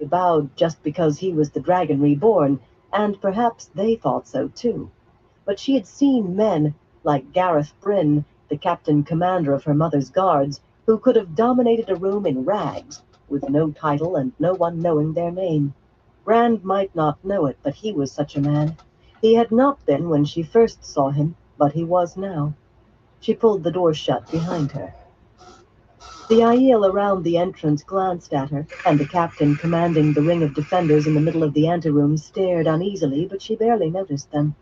bowed just because he was the dragon reborn, and perhaps they thought so too. But she had seen men like Gareth Bryn, the captain commander of her mother's guards, who could have dominated a room in rags, with no title and no one knowing their name. Rand might not know it, but he was such a man. He had not been when she first saw him, but he was now. She pulled the door shut behind her. The Aiel around the entrance glanced at her, and the captain commanding the ring of defenders in the middle of the anteroom stared uneasily, but she barely noticed them.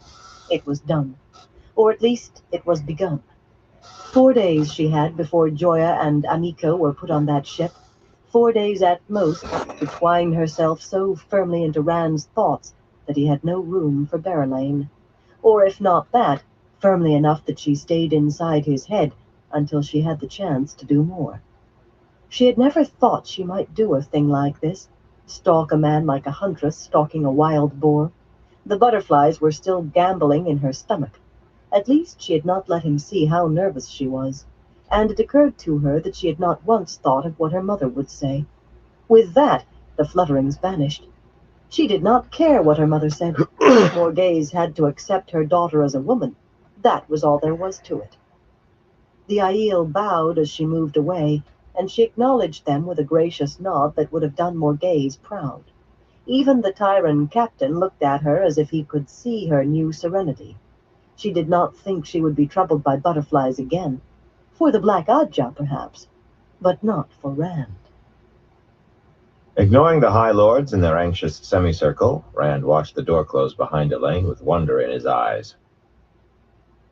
It was done. Or at least it was begun. 4 days she had before Joya and Amiko were put on that ship. 4 days at most to twine herself so firmly into Rand's thoughts that he had no room for Berylane. Or if not that, firmly enough that she stayed inside his head until she had the chance to do more. She had never thought she might do a thing like this, stalk a man like a huntress stalking a wild boar. The butterflies were still gambolling in her stomach. At least she had not let him see how nervous she was, and it occurred to her that she had not once thought of what her mother would say. With that, the flutterings vanished. She did not care what her mother said. Morghese had to accept her daughter as a woman. That was all there was to it. The Aiel bowed as she moved away, and she acknowledged them with a gracious nod that would have done Morghese proud. Even the Tyran captain looked at her as if he could see her new serenity. She did not think she would be troubled by butterflies again. For the Black Oddjob, perhaps, but not for Rand. Ignoring the High Lords in their anxious semicircle, Rand watched the door close behind Elaine with wonder in his eyes.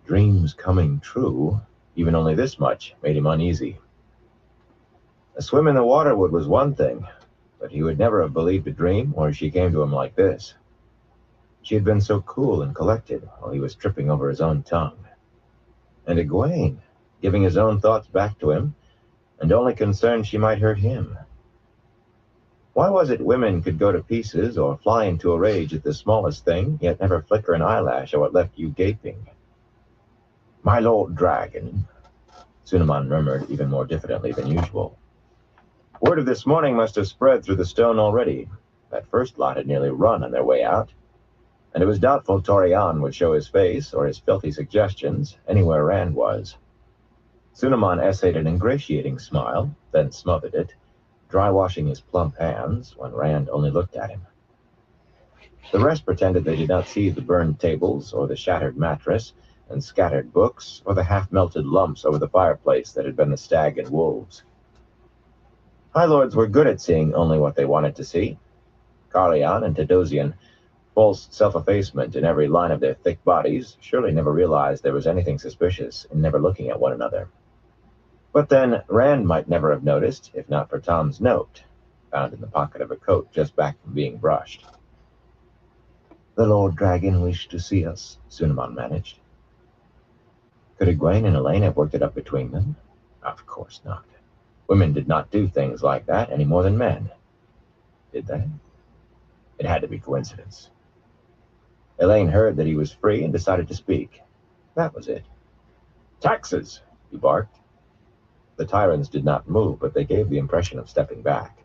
Dreams coming true, even only this much, made him uneasy. A swim in the waterwood was one thing, but he would never have believed a dream where she came to him like this. She had been so cool and collected while he was tripping over his own tongue. And Egwene, giving his own thoughts back to him, and only concerned she might hurt him. Why was it women could go to pieces or fly into a rage at the smallest thing, yet never flicker an eyelash at what left you gaping? "My Lord Dragon," Sunaman murmured even more diffidently than usual. Word of this morning must have spread through the stone already. That first lot had nearly run on their way out, and it was doubtful Torian would show his face or his filthy suggestions anywhere Rand was. Sunaman essayed an ingratiating smile, then smothered it, dry-washing his plump hands when Rand only looked at him. The rest pretended they did not see the burned tables or the shattered mattress and scattered books or the half-melted lumps over the fireplace that had been the stag and wolves. High Lords were good at seeing only what they wanted to see. Carleon and Tedosian, false self-effacement in every line of their thick bodies, surely never realized there was anything suspicious in never looking at one another. But then Rand might never have noticed, if not for Tom's note, found in the pocket of a coat just back from being brushed. "The Lord Dragon wished to see us," Sunaman managed. Could Egwene and Elaine have worked it up between them? Of course not. Women did not do things like that any more than men. Did they? It had to be coincidence. Elaine heard that he was free and decided to speak. That was it. "Taxes!" he barked. The Tyrants did not move, but they gave the impression of stepping back.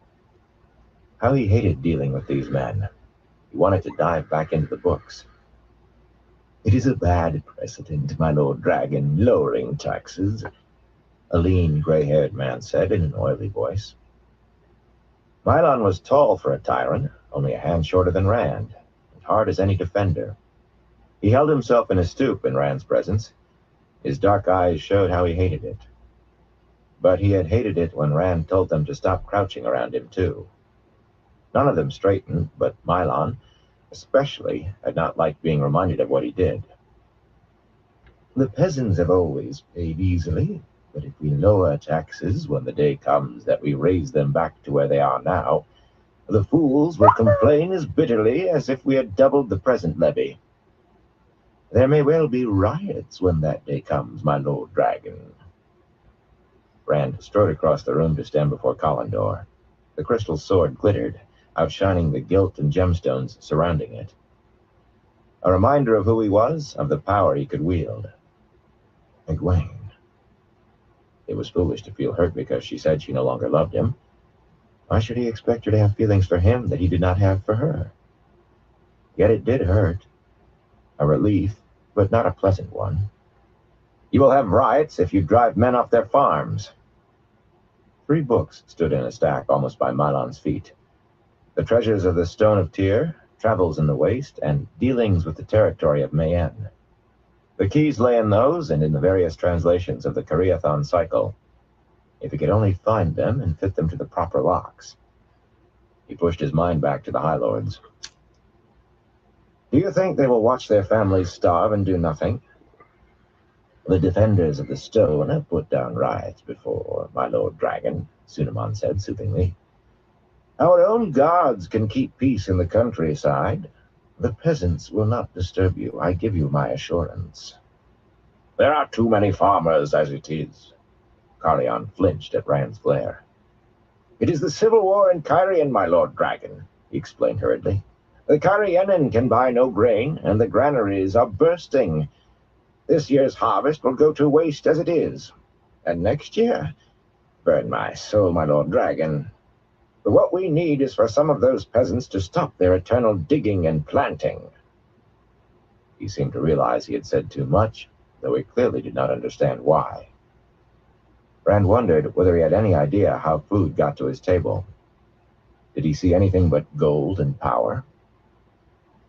How he hated dealing with these men. He wanted to dive back into the books. "It is a bad precedent, my Lord Dragon, lowering taxes," a lean, gray-haired man said in an oily voice. Mylon was tall for a Tyrant, only a hand shorter than Rand, and hard as any defender. He held himself in a stoop in Rand's presence. His dark eyes showed how he hated it. But he had hated it when Rand told them to stop crouching around him, too. None of them straightened, but Mylon, especially, had not liked being reminded of what he did. "The peasants have always paid easily, but if we lower taxes when the day comes that we raise them back to where they are now, the fools will complain as bitterly as if we had doubled the present levy. There may well be riots when that day comes, my Lord Dragon." Rand strode across the room to stand before Collindor. The crystal sword glittered, outshining the gilt and gemstones surrounding it. A reminder of who he was, of the power he could wield. Egwene. It was foolish to feel hurt because she said she no longer loved him. Why should he expect her to have feelings for him that he did not have for her? Yet it did hurt. A relief, but not a pleasant one. You will have riots if you drive men off their farms. 3 books stood in a stack almost by Milan's feet. The Treasures of the Stone of Tyr, Travels in the Waste, and Dealings with the Territory of Mayenne. The keys lay in those and in the various translations of the Cariathon cycle. If he could only find them and fit them to the proper locks. He pushed his mind back to the High Lords. Do you think they will watch their families starve and do nothing? The defenders of the stone have put down riots before, my Lord Dragon, Sunaman said soothingly. Our own guards can keep peace in the countryside. The peasants will not disturb you, I give you my assurance. There are too many farmers as it is. Carrion flinched at Rand's glare. It is the civil war in Cairien, my Lord Dragon, he explained hurriedly. The Cairienin can buy no grain, and the granaries are bursting. This year's harvest will go to waste as it is. And next year? Burn my soul, my Lord Dragon. But what we need is for some of those peasants to stop their eternal digging and planting. He seemed to realize he had said too much, though he clearly did not understand why. Rand wondered whether he had any idea how food got to his table. Did he see anything but gold and power?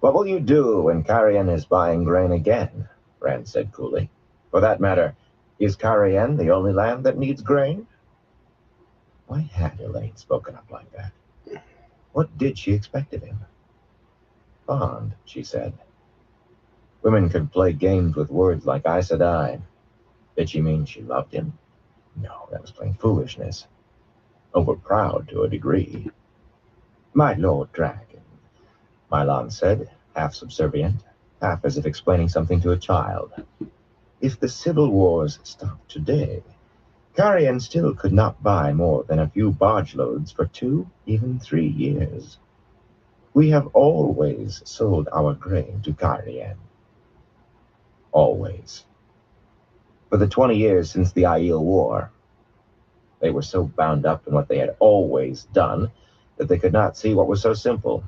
What will you do when Cairien is buying grain again? Rand said coolly. For that matter, is Cairien the only land that needs grain? Why had Elaine spoken up like that? What did she expect of him? Fond, she said. Women could play games with words like Aes Sedai. Did she mean she loved him? No, that was plain foolishness. Overproud to a degree. My Lord Dragon, Milan said, half subservient, half as if explaining something to a child. If the civil wars stopped today, Cairien still could not buy more than a few barge loads for 2, even 3 years. We have always sold our grain to Cairien. Always. For the 20 years since the Aiel War. They were so bound up in what they had always done that they could not see what was so simple,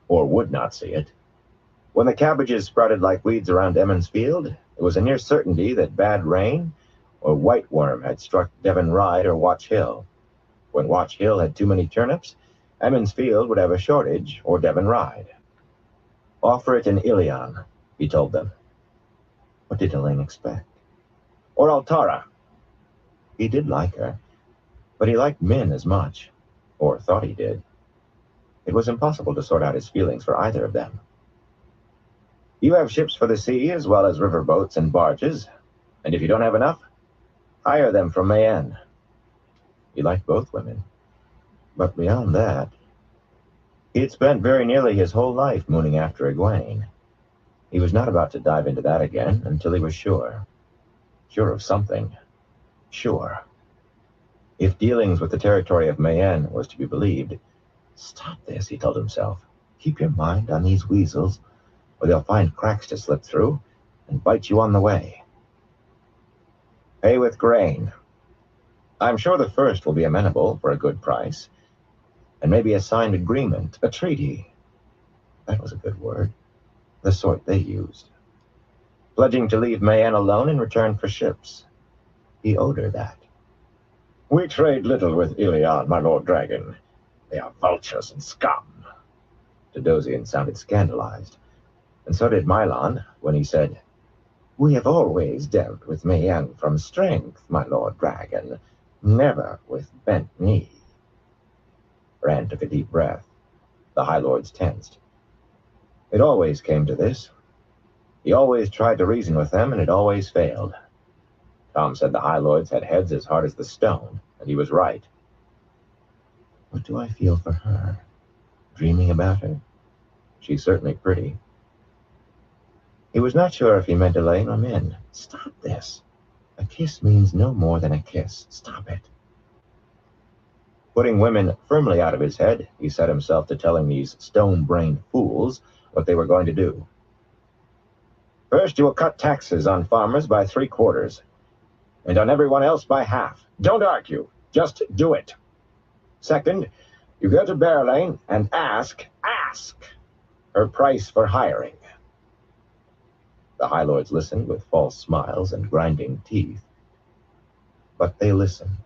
or would not see it. When the cabbages sprouted like weeds around Emmons Field, it was a near certainty that bad rain or white worm had struck Devon Ride or Watch Hill. When Watch Hill had too many turnips, Emmons Field would have a shortage or Devon Ride. Offer it in Ilion, he told them. What did Elaine expect? Or Altara. He did like her, but he liked Min as much, or thought he did. It was impossible to sort out his feelings for either of them. You have ships for the sea as well as river boats and barges, and if you don't have enough, hire them from Mayenne. He liked both women, but beyond that, he had spent very nearly his whole life mooning after Egwene. He was not about to dive into that again until he was sure. Sure of something. Sure. If dealings with the territory of Mayenne was to be believed, stop this, he told himself. Keep your mind on these weasels, or they'll find cracks to slip through and bite you on the way. Pay with grain. I'm sure the first will be amenable for a good price, and maybe a signed agreement, a treaty. That was a good word, the sort they used. Pledging to leave Mayenne alone in return for ships. He owed her that. We trade little with Ilion, my Lord Dragon. They are vultures and scum. Tadosian sounded scandalized, and so did Milan when he said, We have always dealt with Mayenne from strength, my Lord Dragon, never with bent knee. Rand took a deep breath. The High Lords tensed. It always came to this. He always tried to reason with them, and it always failed. Tom said the High Lords had heads as hard as the stone, and he was right. What do I feel for her? Dreaming about her? She's certainly pretty. He was not sure if he meant Elaine or Min. Stop this. A kiss means no more than a kiss. Stop it. Putting women firmly out of his head, he set himself to telling these stone-brained fools what they were going to do. First, you will cut taxes on farmers by 3/4, and on everyone else by half. Don't argue. Just do it. Second, You go to Berlin and ask her price for hiring. The High Lords listened with false smiles and grinding teeth. But they listened.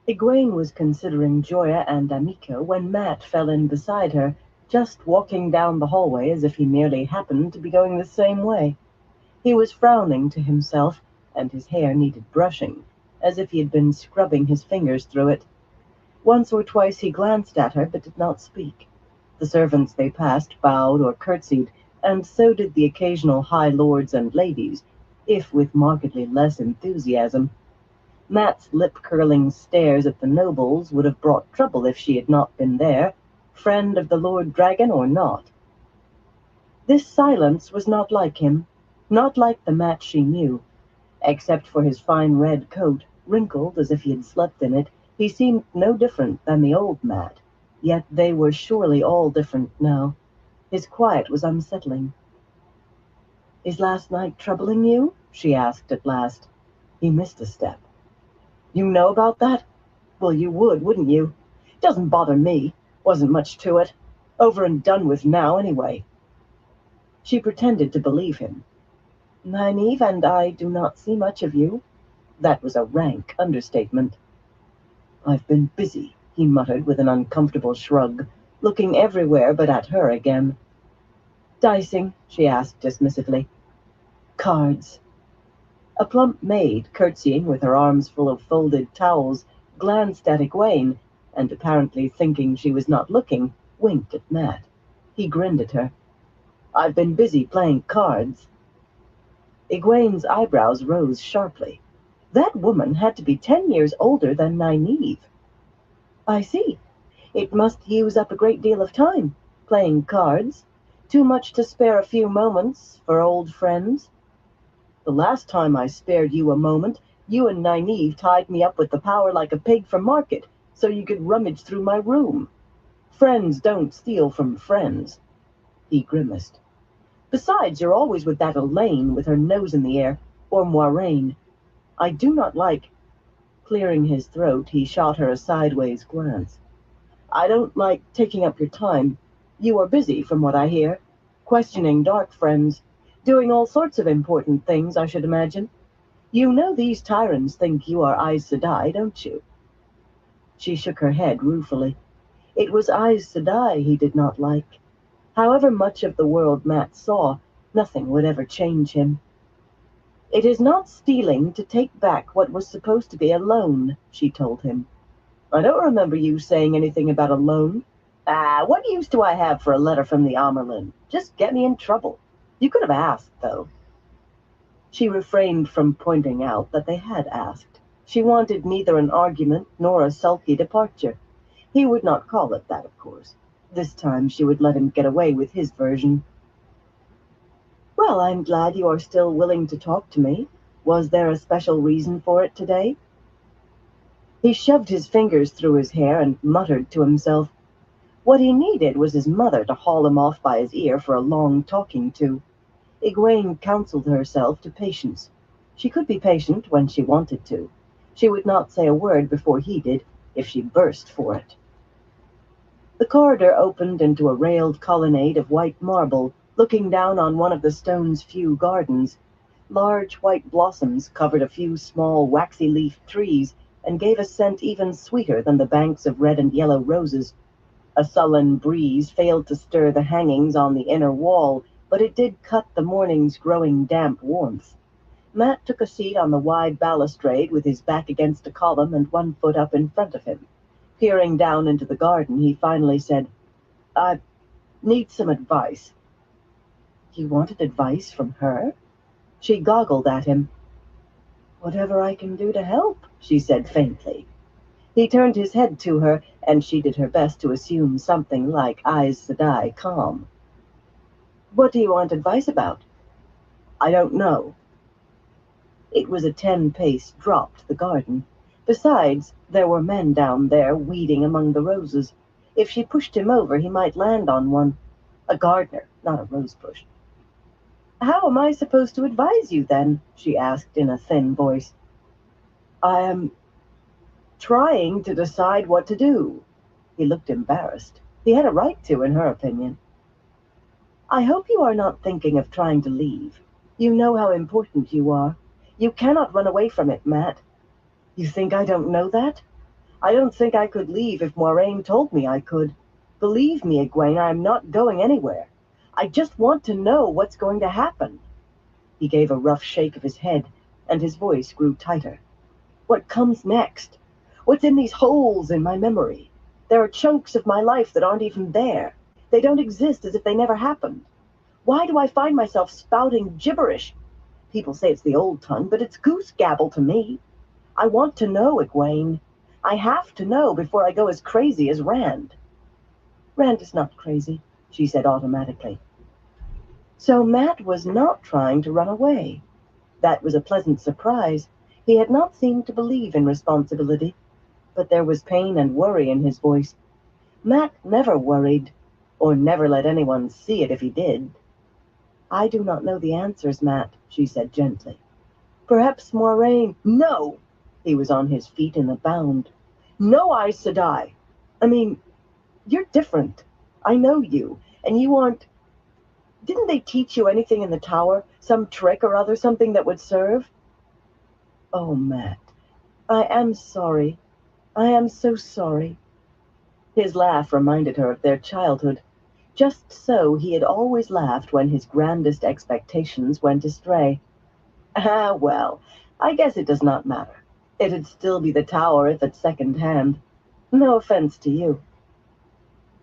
Egwene was considering Joya and Amico when Matt fell in beside her, just walking down the hallway as if he merely happened to be going the same way. He was frowning to himself, and his hair needed brushing, as if he had been scrubbing his fingers through it. Once or twice he glanced at her, but did not speak. The servants they passed bowed or curtsied, and so did the occasional high lords and ladies, if with markedly less enthusiasm. Matt's lip-curling stares at the nobles would have brought trouble if she had not been there, friend of the Lord Dragon or not. This silence was not like him, not like the Matt she knew. Except for his fine red coat, wrinkled as if he had slept in it, he seemed no different than the old Matt. Yet they were surely all different now. His quiet was unsettling. "Is last night troubling you?" she asked at last. He missed a step. "You know about that? Well, you would, wouldn't you? Doesn't bother me. Wasn't much to it. Over and done with now, anyway." She pretended to believe him. "Nynaeve and I do not see much of you." That was a rank understatement. "I've been busy," he muttered with an uncomfortable shrug, looking everywhere but at her again. "Dicing?" she asked dismissively. "Cards." A plump maid, curtsying with her arms full of folded towels, glanced at Egwene, and apparently thinking she was not looking, winked at Matt. He grinned at her. "I've been busy playing cards." Egwene's eyebrows rose sharply. That woman had to be 10 years older than Nynaeve. "I see. It must use up a great deal of time, playing cards. Too much to spare a few moments for old friends." "The last time I spared you a moment, you and Nynaeve tied me up with the power like a pig for market, so you could rummage through my room. Friends don't steal from friends." He grimaced. "Besides, you're always with that Elaine with her nose in the air, or Moiraine. I do not like—" Clearing his throat, he shot her a sideways glance. "I don't like taking up your time. You are busy, from what I hear. Questioning dark friends. Doing all sorts of important things, I should imagine. You know these tyrants think you are Aes Sedai, don't you?" She shook her head ruefully. It was Aes Sedai he did not like. However much of the world Matt saw, nothing would ever change him. "It is not stealing to take back what was supposed to be a loan," she told him. "I don't remember you saying anything about a loan. What use do I have for a letter from the Amerlin? Just get me in trouble. You could have asked, though." She refrained from pointing out that they had asked. She wanted neither an argument nor a sulky departure. He would not call it that, of course. This time she would let him get away with his version. "Well, I'm glad you are still willing to talk to me. Was there a special reason for it today?" He shoved his fingers through his hair and muttered to himself. What he needed was his mother to haul him off by his ear for a long talking to. Egwene counseled herself to patience. She could be patient when she wanted to. She would not say a word before he did, if she burst for it. The corridor opened into a railed colonnade of white marble, looking down on one of the stone's few gardens. Large white blossoms covered a few small waxy-leafed trees and gave a scent even sweeter than the banks of red and yellow roses. A sullen breeze failed to stir the hangings on the inner wall, but it did cut the morning's growing damp warmth. Matt took a seat on the wide balustrade with his back against a column and one foot up in front of him. Peering down into the garden, he finally said, "I need some advice." He wanted advice from her? She goggled at him. "Whatever I can do to help," she said faintly. He turned his head to her, and she did her best to assume something like Aes Sedai calm. "What do you want advice about?" "I don't know." It was a 10-pace drop to the garden. Besides, there were men down there weeding among the roses. If she pushed him over, he might land on one. A gardener, not a rosebush. "How am I supposed to advise you, then?" she asked in a thin voice. "I am trying to decide what to do. He looked embarrassed. He had a right to, in her opinion. I hope you are not thinking of trying to leave. You know how important you are. You cannot run away from it, Matt. You think I don't know that? I don't think I could leave if Moiraine told me I could. Believe me, Egwene, I am not going anywhere. I just want to know what's going to happen. He gave a rough shake of his head, and his voice grew tighter. What comes next? What's in these holes in my memory? There are chunks of my life that aren't even there. They don't exist, as if they never happened. Why do I find myself spouting gibberish? People say it's the old tongue, but it's goose gabble to me. I want to know, Egwene. I have to know before I go as crazy as Rand. Rand is not crazy, she said automatically. So Matt was not trying to run away. That was a pleasant surprise. He had not seemed to believe in responsibility, but there was pain and worry in his voice. Matt never worried, or never let anyone see it if he did. I do not know the answers, Matt, she said gently. Perhaps Moiraine... No! He was on his feet in a bound. No, Aes Sedai. I mean, you're different. I know you, and you aren't... Didn't they teach you anything in the tower? Some trick or other, something that would serve? Oh, Matt, I am sorry. I am so sorry. His laugh reminded her of their childhood. Just so he had always laughed when his grandest expectations went astray. Ah, well, I guess it does not matter. It'd still be the tower if it's second-hand. No offense to you.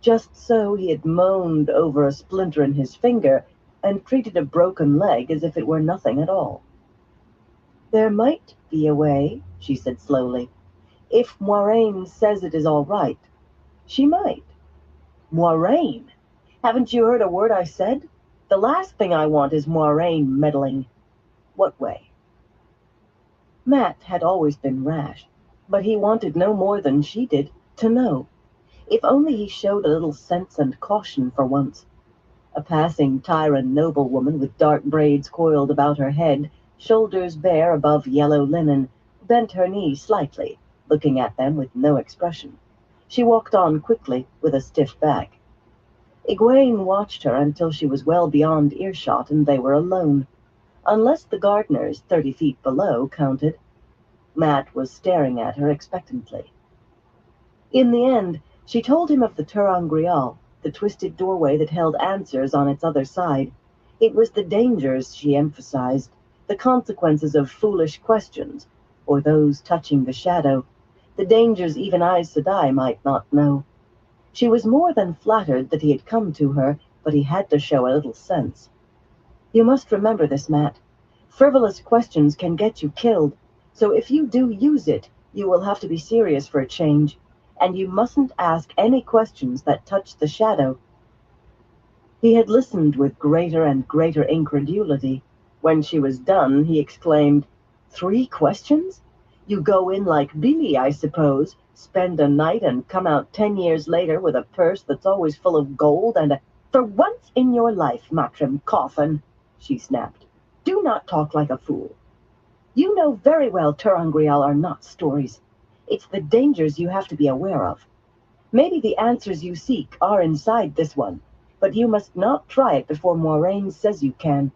Just so he had moaned over a splinter in his finger and treated a broken leg as if it were nothing at all. There might be a way, she said slowly. If Moiraine says it is all right, she might. Moiraine? Haven't you heard a word I said? The last thing I want is Moiraine meddling. What way? Matt had always been rash, but he wanted no more than she did to know. If only he showed a little sense and caution for once. A passing Tyran noblewoman with dark braids coiled about her head, shoulders bare above yellow linen, bent her knee slightly, looking at them with no expression. She walked on quickly, with a stiff back. Egwene watched her until she was well beyond earshot and they were alone. Unless the gardeners 30 feet below counted. Matt was staring at her expectantly. In the end, she told him of the Terangrial, the twisted doorway that held answers on its other side. It was the dangers, she emphasized, the consequences of foolish questions, or those touching the shadow, the dangers even Aes Sedai might not know. She was more than flattered that he had come to her, but he had to show a little sense. You must remember this, Matt. Frivolous questions can get you killed, so if you do use it, you will have to be serious for a change. And you mustn't ask any questions that touch the shadow. He had listened with greater and greater incredulity. When she was done, he exclaimed, 3 questions? You go in like Billy, I suppose, spend a night and come out 10 years later with a purse that's always full of gold and a... For once in your life, Matrim Coffin, she snapped, do not talk like a fool. You know very well Terangrial are not stories. It's the dangers you have to be aware of. Maybe the answers you seek are inside this one, but you must not try it before Moiraine says you can.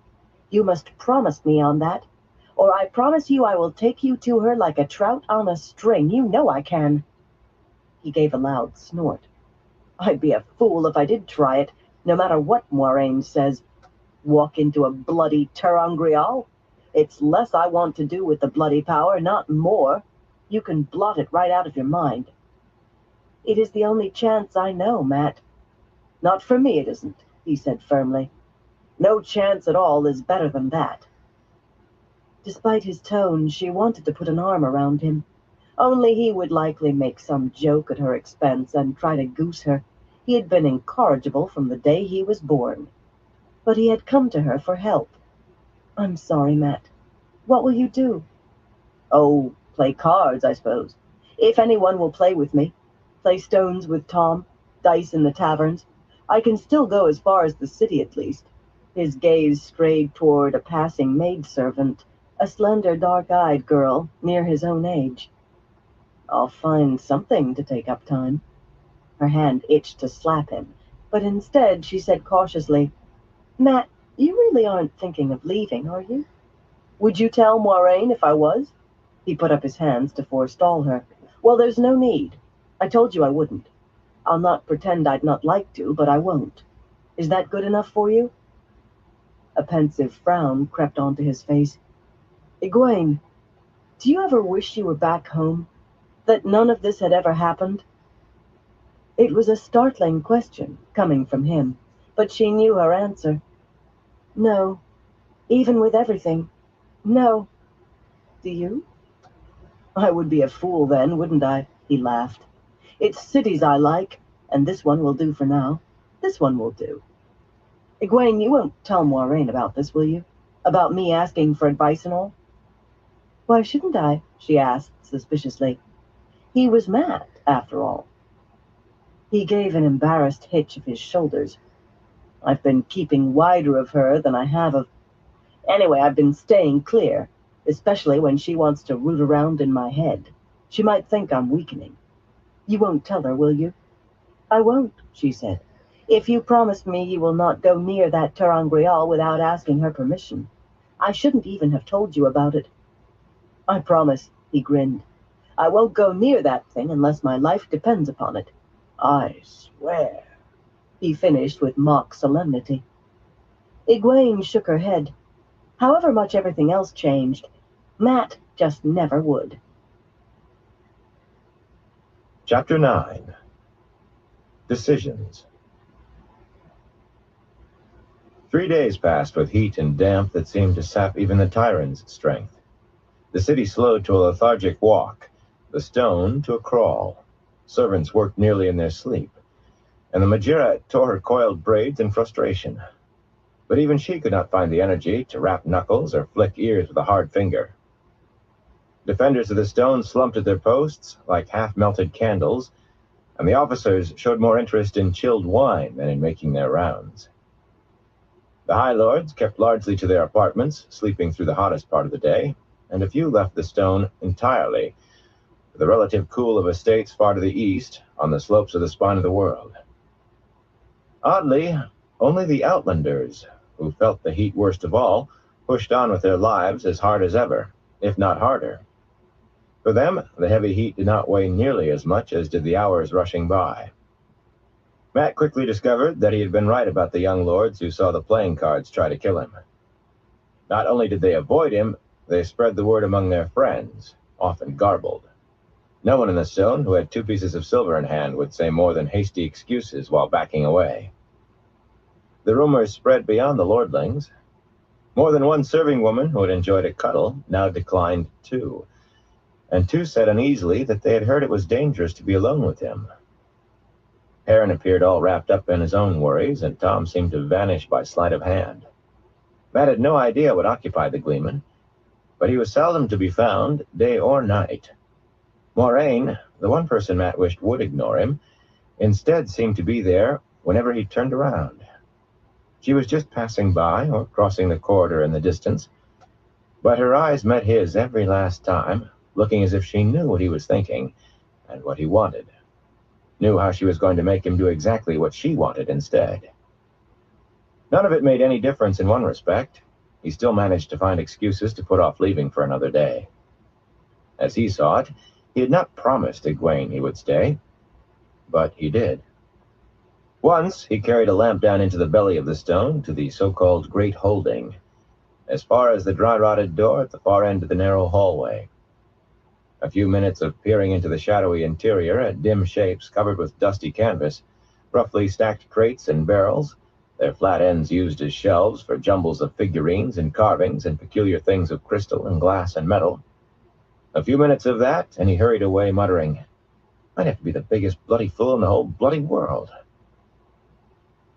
You must promise me on that, or I promise you I will take you to her like a trout on a string. You know I can. He gave a loud snort. I'd be a fool if I did try it, no matter what Moiraine says. Walk into a bloody Terangrial? It's less I want to do with the bloody power, not more. You can blot it right out of your mind. It is the only chance I know, Matt. Not for me, it isn't, he said firmly. No chance at all is better than that. Despite his tone, she wanted to put an arm around him. Only he would likely make some joke at her expense and try to goose her. He had been incorrigible from the day he was born. But he had come to her for help. I'm sorry, Matt. What will you do? Oh, play cards, I suppose. If anyone will play with me. Play stones with Tom, dice in the taverns. I can still go as far as the city, at least. His gaze strayed toward a passing maidservant, a slender, dark-eyed girl, near his own age. I'll find something to take up time. Her hand itched to slap him, but instead she said cautiously, Matt, you really aren't thinking of leaving, are you? Would you tell Moiraine if I was? He put up his hands to forestall her. Well, there's no need. I told you I wouldn't. I'll not pretend I'd not like to, but I won't. Is that good enough for you? A pensive frown crept onto his face. Egwene, do you ever wish you were back home? That none of this had ever happened? It was a startling question, coming from him, but she knew her answer. No. Even with everything. No. Do you? I would be a fool then, wouldn't I? He laughed. It's cities I like, and this one will do for now. This one will do. Egwene, you won't tell Moiraine about this, will you? About me asking for advice and all? Why shouldn't I? She asked suspiciously. He was mad, after all. He gave an embarrassed hitch of his shoulders. I've been keeping wider of her than I have of... Anyway, I've been staying clear, especially when she wants to root around in my head. She might think I'm weakening. You won't tell her, will you? I won't, she said. If you promise me you will not go near that ter'angreal without asking her permission. I shouldn't even have told you about it. I promise, he grinned. I won't go near that thing unless my life depends upon it. I swear, he finished with mock solemnity. Egwene shook her head. However much everything else changed, Matt just never would. Chapter 9. Decisions. 3 days passed with heat and damp that seemed to sap even the Tyrant's strength. The city slowed to a lethargic walk, the stone to a crawl. Servants worked nearly in their sleep, and the Majira tore her coiled braids in frustration. But even she could not find the energy to rap knuckles or flick ears with a hard finger. Defenders of the stone slumped at their posts like half-melted candles, and the officers showed more interest in chilled wine than in making their rounds. The High Lords kept largely to their apartments, sleeping through the hottest part of the day, and a few left the stone entirely, for the relative cool of estates far to the east, on the slopes of the spine of the world. Oddly, only the Outlanders, who felt the heat worst of all, pushed on with their lives as hard as ever, if not harder. For them, the heavy heat did not weigh nearly as much as did the hours rushing by. Matt quickly discovered that he had been right about the young lords who saw the playing cards try to kill him. Not only did they avoid him, they spread the word among their friends, often garbled. No one in the stone who had 2 pieces of silver in hand would say more than hasty excuses while backing away. The rumors spread beyond the lordlings. More than one serving woman who had enjoyed a cuddle now declined too, and 2 said uneasily that they had heard it was dangerous to be alone with him. Perrin appeared all wrapped up in his own worries, and Tom seemed to vanish by sleight of hand. Matt had no idea what occupied the Gleeman, but he was seldom to be found, day or night. Moiraine, the one person Matt wished would ignore him, instead seemed to be there whenever he turned around. She was just passing by or crossing the corridor in the distance, but her eyes met his every last time, looking as if she knew what he was thinking and what he wanted, knew how she was going to make him do exactly what she wanted instead. None of it made any difference in one respect. He still managed to find excuses to put off leaving for another day. As he saw it, he had not promised Egwene he would stay, but he did. Once, he carried a lamp down into the belly of the stone to the so-called Great Holding, as far as the dry-rotted door at the far end of the narrow hallway. A few minutes of peering into the shadowy interior at dim shapes covered with dusty canvas, roughly stacked crates and barrels, their flat ends used as shelves for jumbles of figurines and carvings and peculiar things of crystal and glass and metal. A few minutes of that, and he hurried away muttering, I'd have to be the biggest bloody fool in the whole bloody world.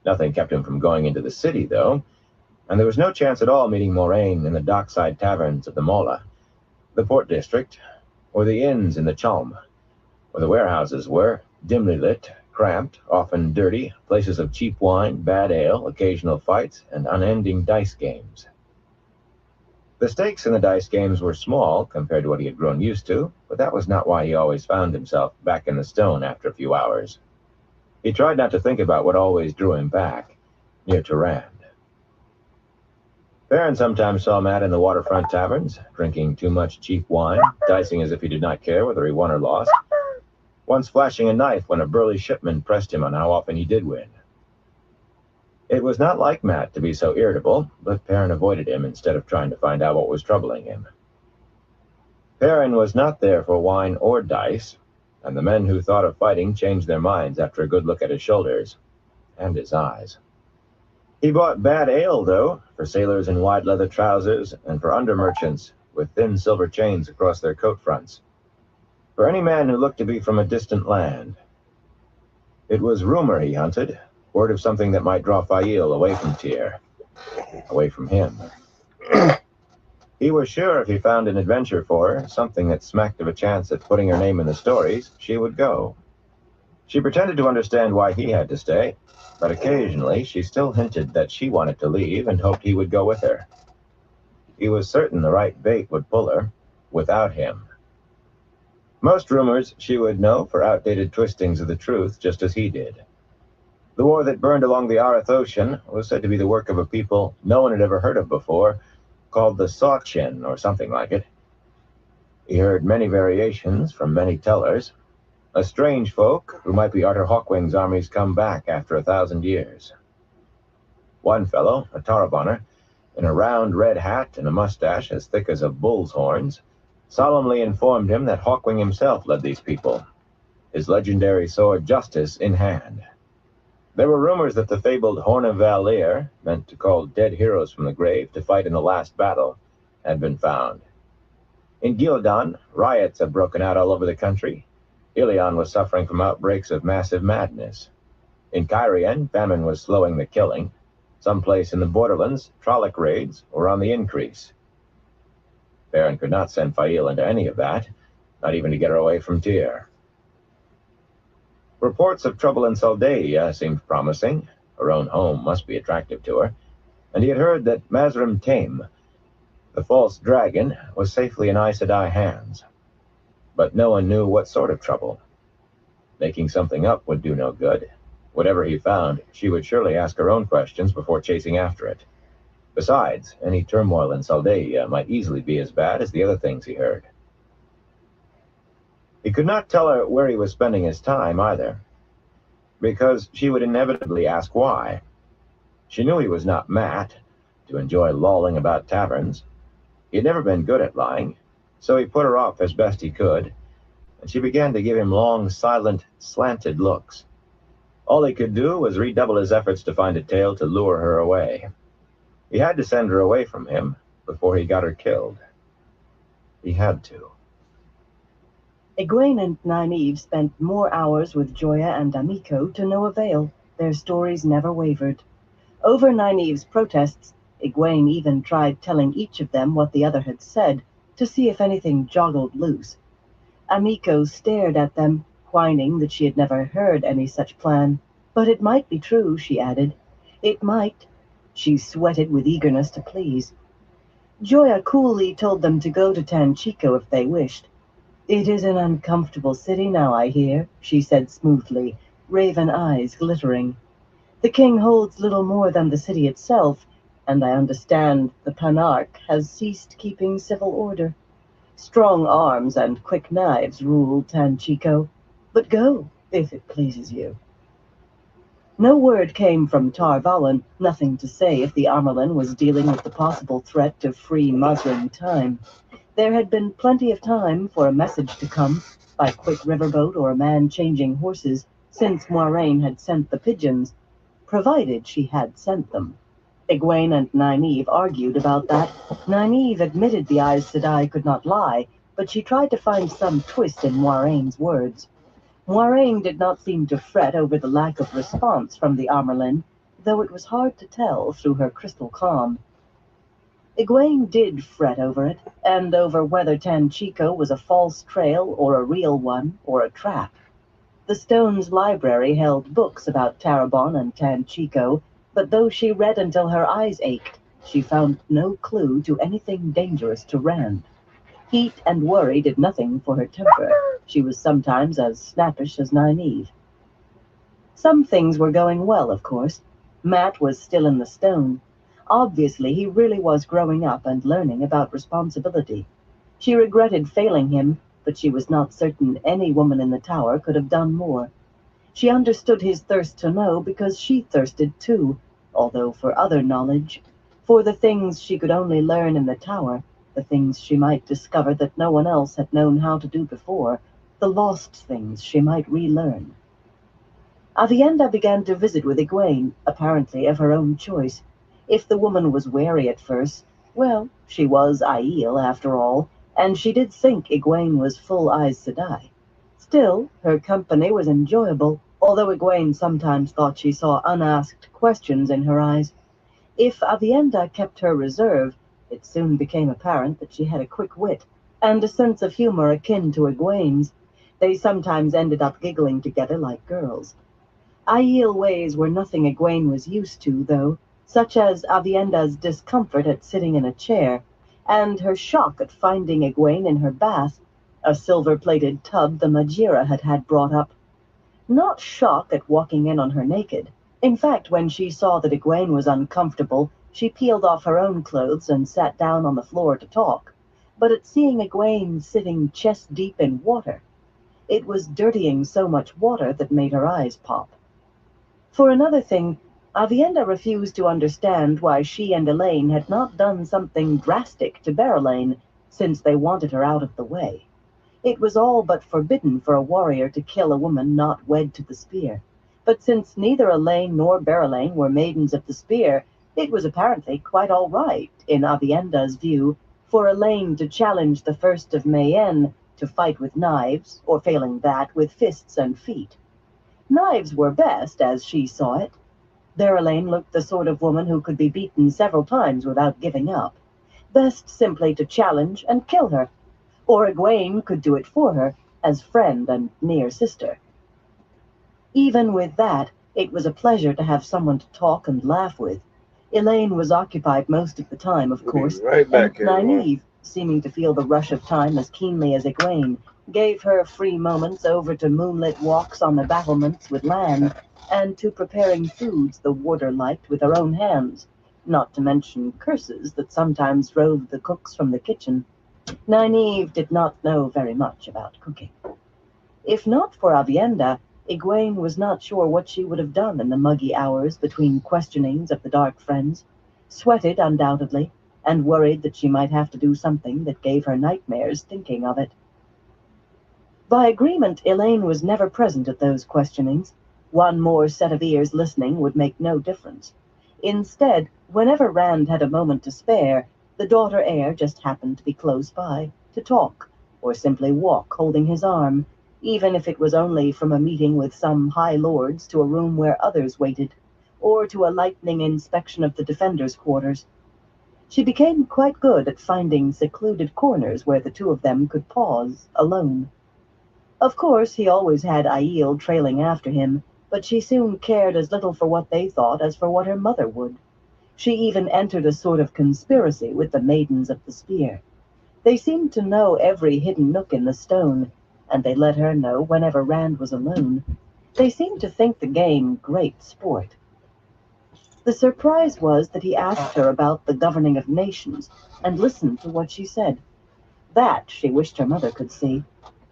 Nothing kept him from going into the city, though, and there was no chance at all meeting Moiraine in the dockside taverns of the Mola, the port district, or the inns in the Chalm, where the warehouses were, dimly lit, cramped, often dirty, places of cheap wine, bad ale, occasional fights, and unending dice games. The stakes in the dice games were small compared to what he had grown used to, but that was not why he always found himself back in the stone after a few hours. He tried not to think about what always drew him back, near Tarand. Perrin sometimes saw Matt in the waterfront taverns, drinking too much cheap wine, dicing as if he did not care whether he won or lost, once flashing a knife when a burly shipman pressed him on how often he did win. It was not like Matt to be so irritable, but Perrin avoided him instead of trying to find out what was troubling him. Perrin was not there for wine or dice, and the men who thought of fighting changed their minds after a good look at his shoulders and his eyes. He bought bad ale, though, for sailors in wide leather trousers and for under-merchants with thin silver chains across their coat fronts. For any man who looked to be from a distant land. It was rumor he hunted, word of something that might draw Fail away from Tyr, away from him. He was sure if he found an adventure for her, something that smacked of a chance at putting her name in the stories, she would go. She pretended to understand why he had to stay, but occasionally she still hinted that she wanted to leave and hoped he would go with her. He was certain the right bait would pull her, without him. Most rumors she would know for outdated twistings of the truth, just as he did. The war that burned along the Arath Ocean was said to be the work of a people no one had ever heard of before, called the Sawchin or something like it. He heard many variations from many tellers, a strange folk who might be Arthur Hawkwing's army's come back after 1,000 years. One fellow, a Tarabonner, in a round red hat and a mustache as thick as a bull's horns, solemnly informed him that Hawkwing himself led these people, his legendary sword Justice in hand. There were rumors that the fabled Horn of Valir, meant to call dead heroes from the grave to fight in the last battle, had been found. In Gildan, riots had broken out all over the country. Ilion was suffering from outbreaks of massive madness. In Cairien, famine was slowing the killing. Someplace in the borderlands, Trolloc raids were on the increase. Perrin could not send Fail into any of that, not even to get her away from Tyr. Reports of trouble in Saldaia seemed promising. Her own home must be attractive to her, and he had heard that Mazrim Taim, the false dragon, was safely in Aes Sedai hands. But no one knew what sort of trouble. Making something up would do no good. Whatever he found, she would surely ask her own questions before chasing after it. Besides, any turmoil in Saldaia might easily be as bad as the other things he heard. He could not tell her where he was spending his time, either, because she would inevitably ask why. She knew he was not Matt, to enjoy lolling about taverns. He had never been good at lying, so he put her off as best he could, and she began to give him long, silent, slanted looks. All he could do was redouble his efforts to find a tale to lure her away. He had to send her away from him before he got her killed. He had to. Egwene and Nynaeve spent more hours with Joya and Amico to no avail. Their stories never wavered. Over Nynaeve's protests, Egwene even tried telling each of them what the other had said, to see if anything joggled loose. Amico stared at them, whining that she had never heard any such plan. But it might be true, she added. It might. She sweated with eagerness to please. Joya coolly told them to go to Tanchico if they wished. "It is an uncomfortable city now, I hear," she said smoothly, raven eyes glittering. "The king holds little more than the city itself, and I understand the Panarch has ceased keeping civil order. Strong arms and quick knives rule Tanchico, but go, if it pleases you." No word came from Tar Valon, nothing to say if the Amerlin was dealing with the possible threat to free Mazrim time. There had been plenty of time for a message to come, by quick riverboat or a man changing horses, since Moiraine had sent the pigeons, provided she had sent them. Egwene and Nynaeve argued about that. Nynaeve admitted the Aes Sedai could not lie, but she tried to find some twist in Moiraine's words. Moiraine did not seem to fret over the lack of response from the Amerlin, though it was hard to tell through her crystal calm. Egwene did fret over it, and over whether Tanchico was a false trail or a real one or a trap. The Stone's library held books about Tarabon and Tanchico, but those she read until her eyes ached. she found no clue to anything dangerous to Rand. Heat and worry did nothing for her temper. She was sometimes as snappish as Nynaeve. Some things were going well, of course. Matt was still in the stone. Obviously, he really was growing up and learning about responsibility. She regretted failing him, but she was not certain any woman in the tower could have done more. She understood his thirst to know because she thirsted too, although for other knowledge, for the things she could only learn in the tower, the things she might discover that no one else had known how to do before, the lost things she might relearn. Avienda began to visit with Egwene, apparently of her own choice. If the woman was wary at first, well, she was Aiel after all, and she did think Egwene was full Aes Sedai. Still, her company was enjoyable, although Egwene sometimes thought she saw unasked questions in her eyes. If Avienda kept her reserve, it soon became apparent that she had a quick wit, and a sense of humor akin to Egwene's. They sometimes ended up giggling together like girls. Aiel ways were nothing Egwene was used to, though, such as Avienda's discomfort at sitting in a chair, and her shock at finding Egwene in her bath, a silver-plated tub the Majira had had brought up. Not shock at walking in on her naked. In fact, when she saw that Egwene was uncomfortable, she peeled off her own clothes and sat down on the floor to talk. But at seeing Egwene sitting chest-deep in water, it was dirtying so much water that made her eyes pop. For another thing, Avienda refused to understand why she and Elaine had not done something drastic to Berelaine, since they wanted her out of the way. It was all but forbidden for a warrior to kill a woman not wed to the spear. But since neither Elaine nor Berelaine were maidens of the spear, it was apparently quite all right, in Avienda's view, for Elaine to challenge the first of Mayenne to fight with knives, or failing that, with fists and feet. Knives were best, as she saw it. Berelaine looked the sort of woman who could be beaten several times without giving up. Best simply to challenge and kill her. Or Egwene could do it for her, as friend and near sister. Even with that, it was a pleasure to have someone to talk and laugh with. Elaine was occupied most of the time, of course, Right and back, everyone. Nynaeve, seeming to feel the rush of time as keenly as Egwene, gave her free moments over to moonlit walks on the battlements with Lan, and to preparing foods the warder liked with her own hands, not to mention curses that sometimes drove the cooks from the kitchen. Nynaeve did not know very much about cooking. If not for Avienda, Egwene was not sure what she would have done in the muggy hours between questionings of the Dark Friends, sweated undoubtedly, and worried that she might have to do something that gave her nightmares thinking of it. By agreement, Elaine was never present at those questionings. One more set of ears listening would make no difference. Instead, whenever Rand had a moment to spare, the daughter heir just happened to be close by, to talk, or simply walk holding his arm, even if it was only from a meeting with some high lords to a room where others waited, or to a lightning inspection of the defenders' quarters. She became quite good at finding secluded corners where the two of them could pause, alone. Of course, he always had Aiel trailing after him, but she soon cared as little for what they thought as for what her mother would. She even entered a sort of conspiracy with the Maidens of the Spear. They seemed to know every hidden nook in the stone, and they let her know whenever Rand was alone. They seemed to think the game great sport. The surprise was that he asked her about the governing of nations, and listened to what she said. That she wished her mother could see.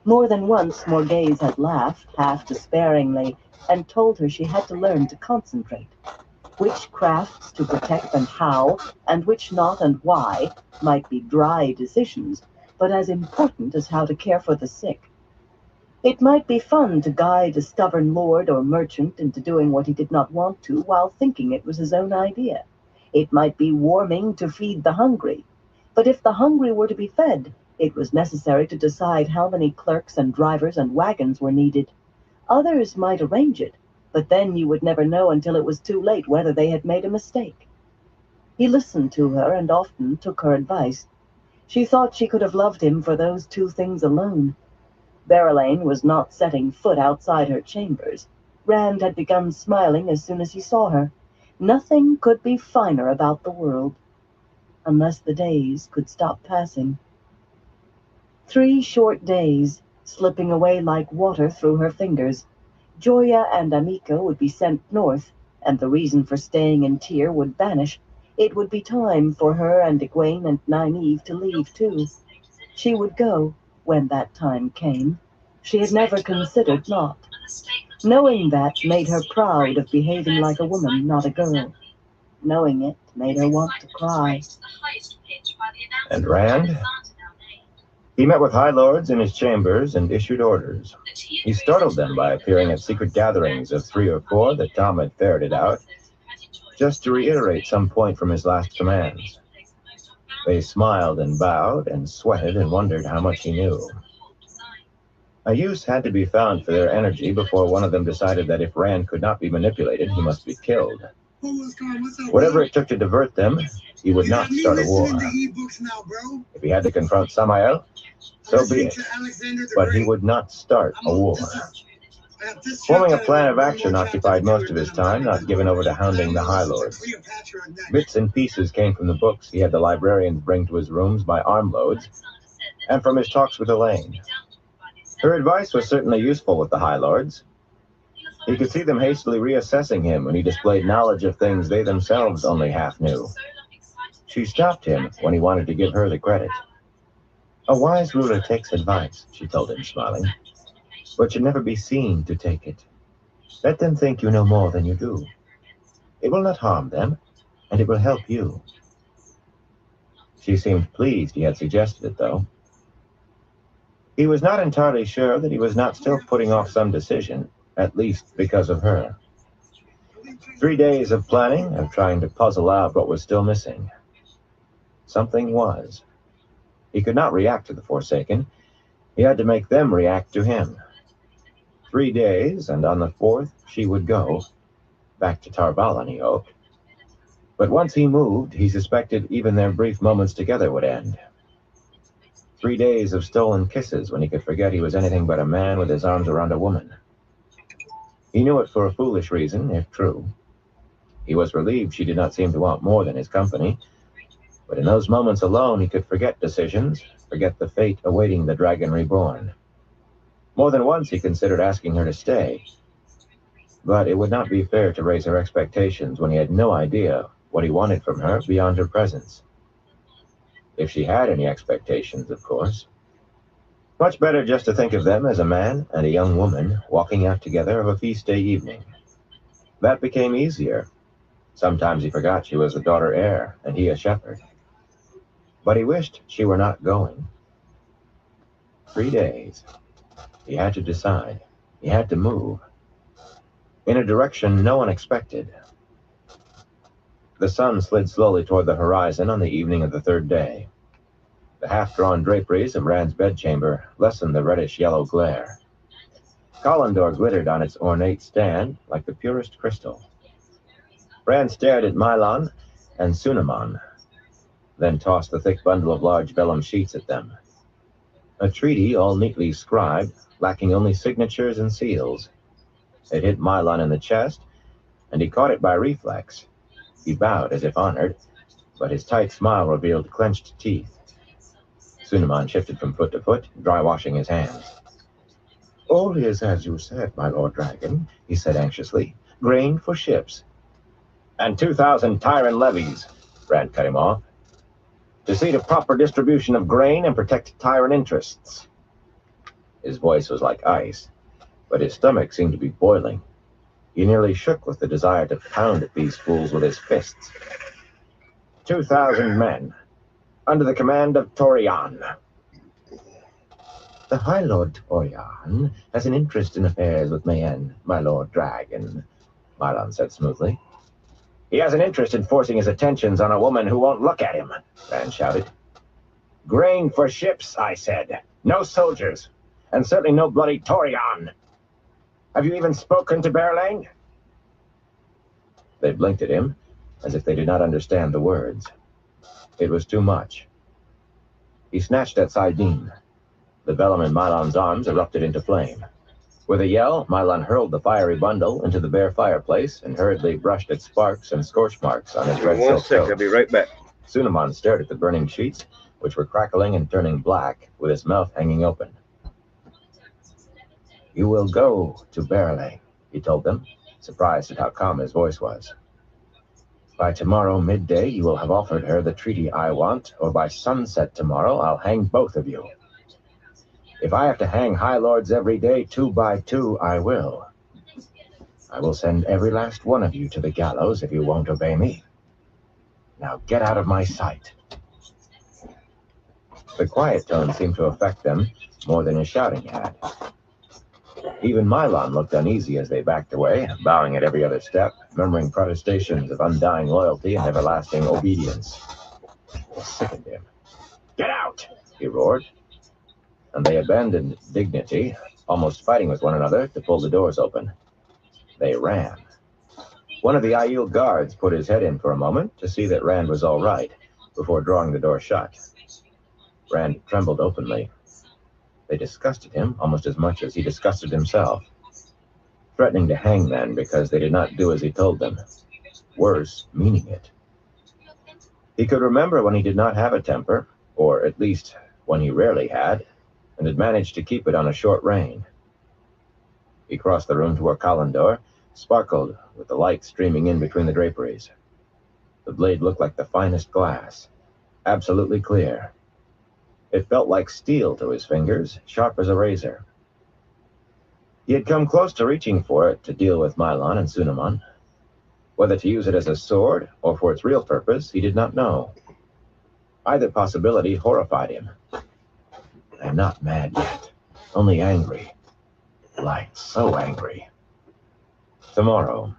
More than once Morghese had laughed, half despairingly, and told her she had to learn to concentrate. Which crafts to protect and how, and which not and why, might be dry decisions, but as important as how to care for the sick. It might be fun to guide a stubborn lord or merchant into doing what he did not want to while thinking it was his own idea. It might be warming to feed the hungry. But if the hungry were to be fed, it was necessary to decide how many clerks and drivers and wagons were needed. Others might arrange it, but then you would never know until it was too late whether they had made a mistake. He listened to her and often took her advice. She thought she could have loved him for those two things alone. Berelaine was not setting foot outside her chambers. Rand had begun smiling as soon as he saw her. Nothing could be finer about the world. unless the days could stop passing. 3 short days, slipping away like water through her fingers. Joya and Amica would be sent north, and the reason for staying in Tyr would vanish. It would be time for her and Egwene and Nynaeve to leave too. She would go when that time came. She had never considered not. Knowing that made her proud of behaving like a woman, not a girl. Knowing it made her want to cry. And Rand? He met with High Lords in his chambers and issued orders. He startled them by appearing at secret gatherings of 3 or 4 that Tom had ferreted out, just to reiterate some point from his last commands. They smiled and bowed and sweated and wondered how much he knew. A use had to be found for their energy before one of them decided that if Rand could not be manipulated, he must be killed. Whatever it took to divert them, he would not start a war. If he had to confront Samael, so be it. But he would not start a war. Forming a plan of action occupied most of his time, not given over to hounding the High Lords. Bits and pieces came from the books he had the librarians bring to his rooms by armloads, and from his talks with Elaine. Her advice was certainly useful with the High Lords. He could see them hastily reassessing him when he displayed knowledge of things they themselves only half knew. She stopped him when he wanted to give her the credit. A wise ruler takes advice, she told him, smiling, but should never be seen to take it. Let them think you know more than you do. It will not harm them, and it will help you. She seemed pleased he had suggested it, though. He was not entirely sure that he was not still putting off some decision, at least because of her. 3 days of planning, of trying to puzzle out what was still missing. Something was. He could not react to the Forsaken. He had to make them react to him. 3 days, and on the 4th she would go. Back to Tar Valon, he hoped. But once he moved, he suspected even their brief moments together would end. 3 days of stolen kisses when he could forget he was anything but a man with his arms around a woman. He knew it for a foolish reason, if true. He was relieved she did not seem to want more than his company, but in those moments alone he could forget decisions, forget the fate awaiting the Dragon Reborn. More than once he considered asking her to stay, but it would not be fair to raise her expectations when he had no idea what he wanted from her beyond her presence. If she had any expectations, of course. Much better just to think of them as a man and a young woman walking out together of a feast day evening. That became easier. Sometimes he forgot she was the daughter heir, and he a shepherd. But he wished she were not going. 3 days. He had to decide. He had to move. In a direction no one expected. The sun slid slowly toward the horizon on the evening of the 3rd day. The half-drawn draperies of Rand's bedchamber lessened the reddish-yellow glare. Collindor glittered on its ornate stand like the purest crystal. Rand stared at Mylon and Sunamon, then tossed the thick bundle of large vellum sheets at them. A treaty all neatly scribed, lacking only signatures and seals. It hit Mylon in the chest, and he caught it by reflex. He bowed as if honored, but his tight smile revealed clenched teeth. Sunamon shifted from foot to foot, dry-washing his hands. All is as you said, my Lord Dragon, he said anxiously. Grain for ships. And 2,000 Tyran levies, Rand cut him off. To see to proper distribution of grain and protect Tyran interests. His voice was like ice, but his stomach seemed to be boiling. He nearly shook with the desire to pound at these fools with his fists. 2,000 men, under the command of Torian. The High Lord Torian has an interest in affairs with Mayenne, my Lord Dragon, Mylon said smoothly. He has an interest in forcing his attentions on a woman who won't look at him, Rand shouted. Grain for ships, I said. No soldiers, and certainly no bloody Torian. Have you even spoken to Berlane? They blinked at him, as if they did not understand the words. It was too much. He snatched at Saidin. The vellum in Mylon's arms erupted into flame. With a yell, Mylon hurled the fiery bundle into the bare fireplace and hurriedly brushed its sparks and scorch marks on his red silk coat. I'll be right back. Sunaman stared at the burning sheets, which were crackling and turning black, with his mouth hanging open. "You will go to Berlin," he told them, surprised at how calm his voice was. "By tomorrow midday you will have offered her the treaty I want, or by sunset tomorrow I'll hang both of you. If I have to hang high lords every day, 2 by 2, I will. I will send every last one of you to the gallows if you won't obey me. Now get out of my sight." The quiet tone seemed to affect them more than his shouting had. Even Mylon looked uneasy as they backed away, bowing at every other step, murmuring protestations of undying loyalty and everlasting obedience. It sickened him. "Get out!" he roared. And they abandoned dignity, almost fighting with one another, to pull the doors open. They ran. One of the Aiel guards put his head in for a moment to see that Rand was all right, before drawing the door shut. Rand trembled openly. They disgusted him almost as much as he disgusted himself, threatening to hang men because they did not do as he told them. Worse, meaning it. He could remember when he did not have a temper, or at least when he rarely had, and had managed to keep it on a short rein. He crossed the room to where Callandor sparkled with the light streaming in between the draperies. The blade looked like the finest glass, absolutely clear. It felt like steel to his fingers, sharp as a razor. He had come close to reaching for it to deal with Mylon and Sunaman. Whether to use it as a sword or for its real purpose, he did not know. Either possibility horrified him. "I'm not mad yet, only angry. Like, so angry. Tomorrow.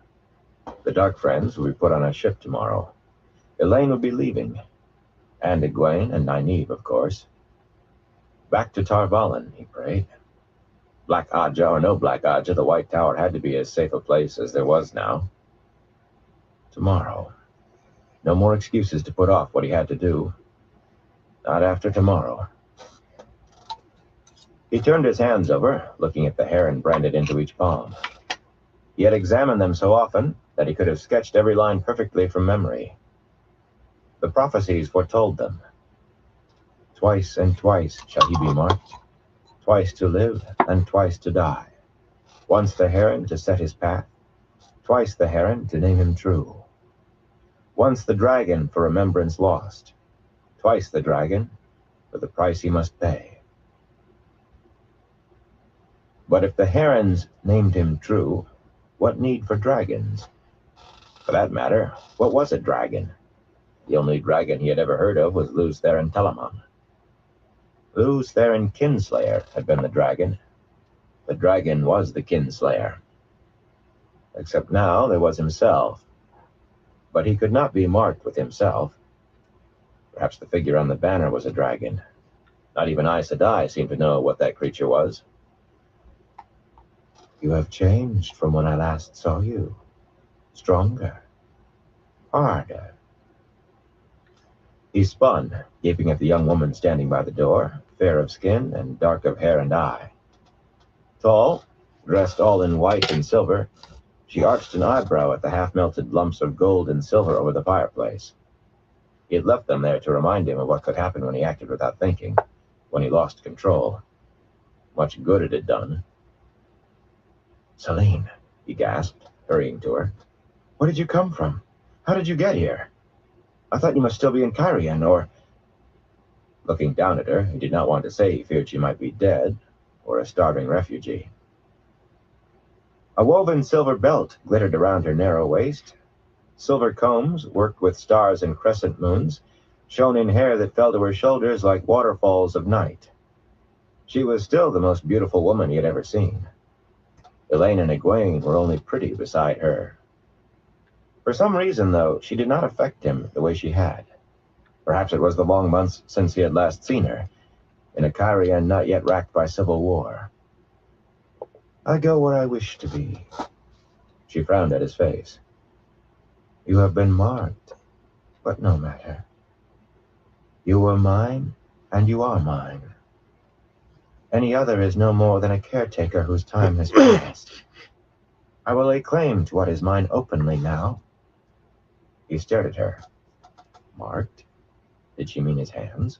The Dark Friends will be put on a ship tomorrow. Elaine will be leaving. And Egwene and Nynaeve, of course. Back to Tarvalon, he prayed. Black Aja or no Black Aja, the White Tower had to be as safe a place as there was now. Tomorrow. No more excuses to put off what he had to do. Not after tomorrow. He turned his hands over, looking at the heron branded into each palm. He had examined them so often that he could have sketched every line perfectly from memory. The prophecies foretold them. Twice and twice shall he be marked, twice to live and twice to die. Once the heron to set his path, twice the heron to name him true. Once the dragon for remembrance lost, twice the dragon for the price he must pay. But if the herons named him true, what need for dragons? For that matter, what was a dragon? The only dragon he had ever heard of was Lews Therin Telamon. Lews Therin Kinslayer had been the dragon. The dragon was the Kinslayer. Except now there was himself. But he could not be marked with himself. Perhaps the figure on the banner was a dragon. Not even Aes Sedai seemed to know what that creature was. "You have changed from when I last saw you. Stronger. Harder." He spun, gaping at the young woman standing by the door, fair of skin and dark of hair and eye. Tall, dressed all in white and silver, she arched an eyebrow at the half-melted lumps of gold and silver over the fireplace. He had left them there to remind him of what could happen when he acted without thinking, when he lost control. Much good it had done. "Selene," he gasped, hurrying to her. "Where did you come from? How did you get here? I thought you must still be in Cairhien, or—" Looking down at her, he did not want to say he feared she might be dead, or a starving refugee. A woven silver belt glittered around her narrow waist. Silver combs, worked with stars and crescent moons, shone in hair that fell to her shoulders like waterfalls of night. She was still the most beautiful woman he had ever seen. Elaine and Egwene were only pretty beside her. For some reason, though, she did not affect him the way she had. Perhaps it was the long months since he had last seen her, in a Cairhien not yet racked by civil war. "I go where I wish to be." She frowned at his face. "You have been marked, but no matter. You were mine, and you are mine. Any other is no more than a caretaker whose time has passed. I will lay claim to what is mine openly now." He stared at her. "Marked? Did she mean his hands?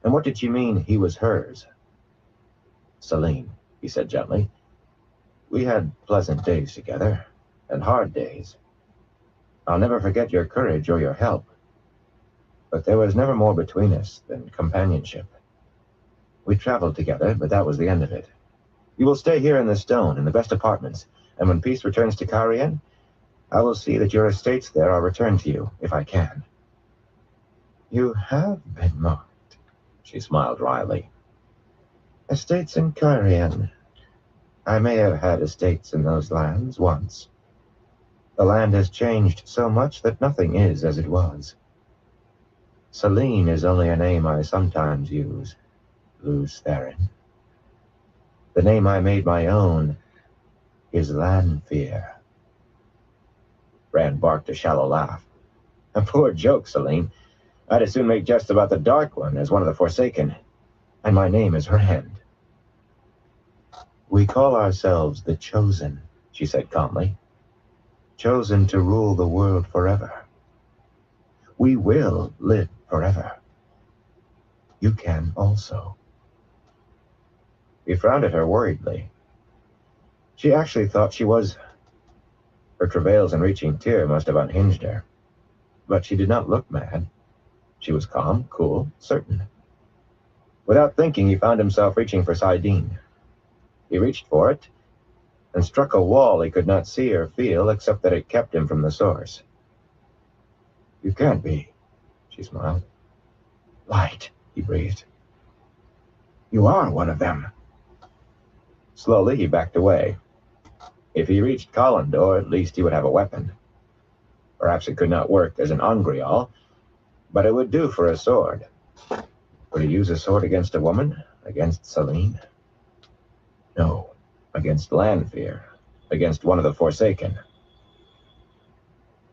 And what did she mean he was hers? Celine, he said gently, we had pleasant days together, and hard days. I'll never forget your courage or your help. But there was never more between us than companionship. We traveled together, but that was the end of it. You will stay here in the stone, in the best apartments, and when peace returns to Carrion, I will see that your estates there are returned to you, if I can. You have been marked, she smiled wryly. Estates in Carrion. I may have had estates in those lands once. The land has changed so much that nothing is as it was. Celine is only a name I sometimes use, Luz Theron. The name I made my own is Lanfear. Rand barked a shallow laugh. A poor joke, Celine. I'd as soon make jest about the Dark One as one of the Forsaken. And my name is Rand. We call ourselves the Chosen, she said calmly. Chosen to rule the world forever. We will live forever. You can also. He frowned at her worriedly. She actually thought she was. Her travails in reaching Tyr must have unhinged her. But she did not look mad. She was calm, cool, certain. Without thinking, he found himself reaching for Saidin. He reached for it, and struck a wall he could not see or feel, except that it kept him from the source. You can't be, she smiled. Light, he breathed. You are one of them. Slowly, he backed away. If he reached Kalendor, at least he would have a weapon. Perhaps it could not work as an Angreal, but it would do for a sword. Would he use a sword against a woman? Against Celine? No, against Lanfear. Against one of the Forsaken.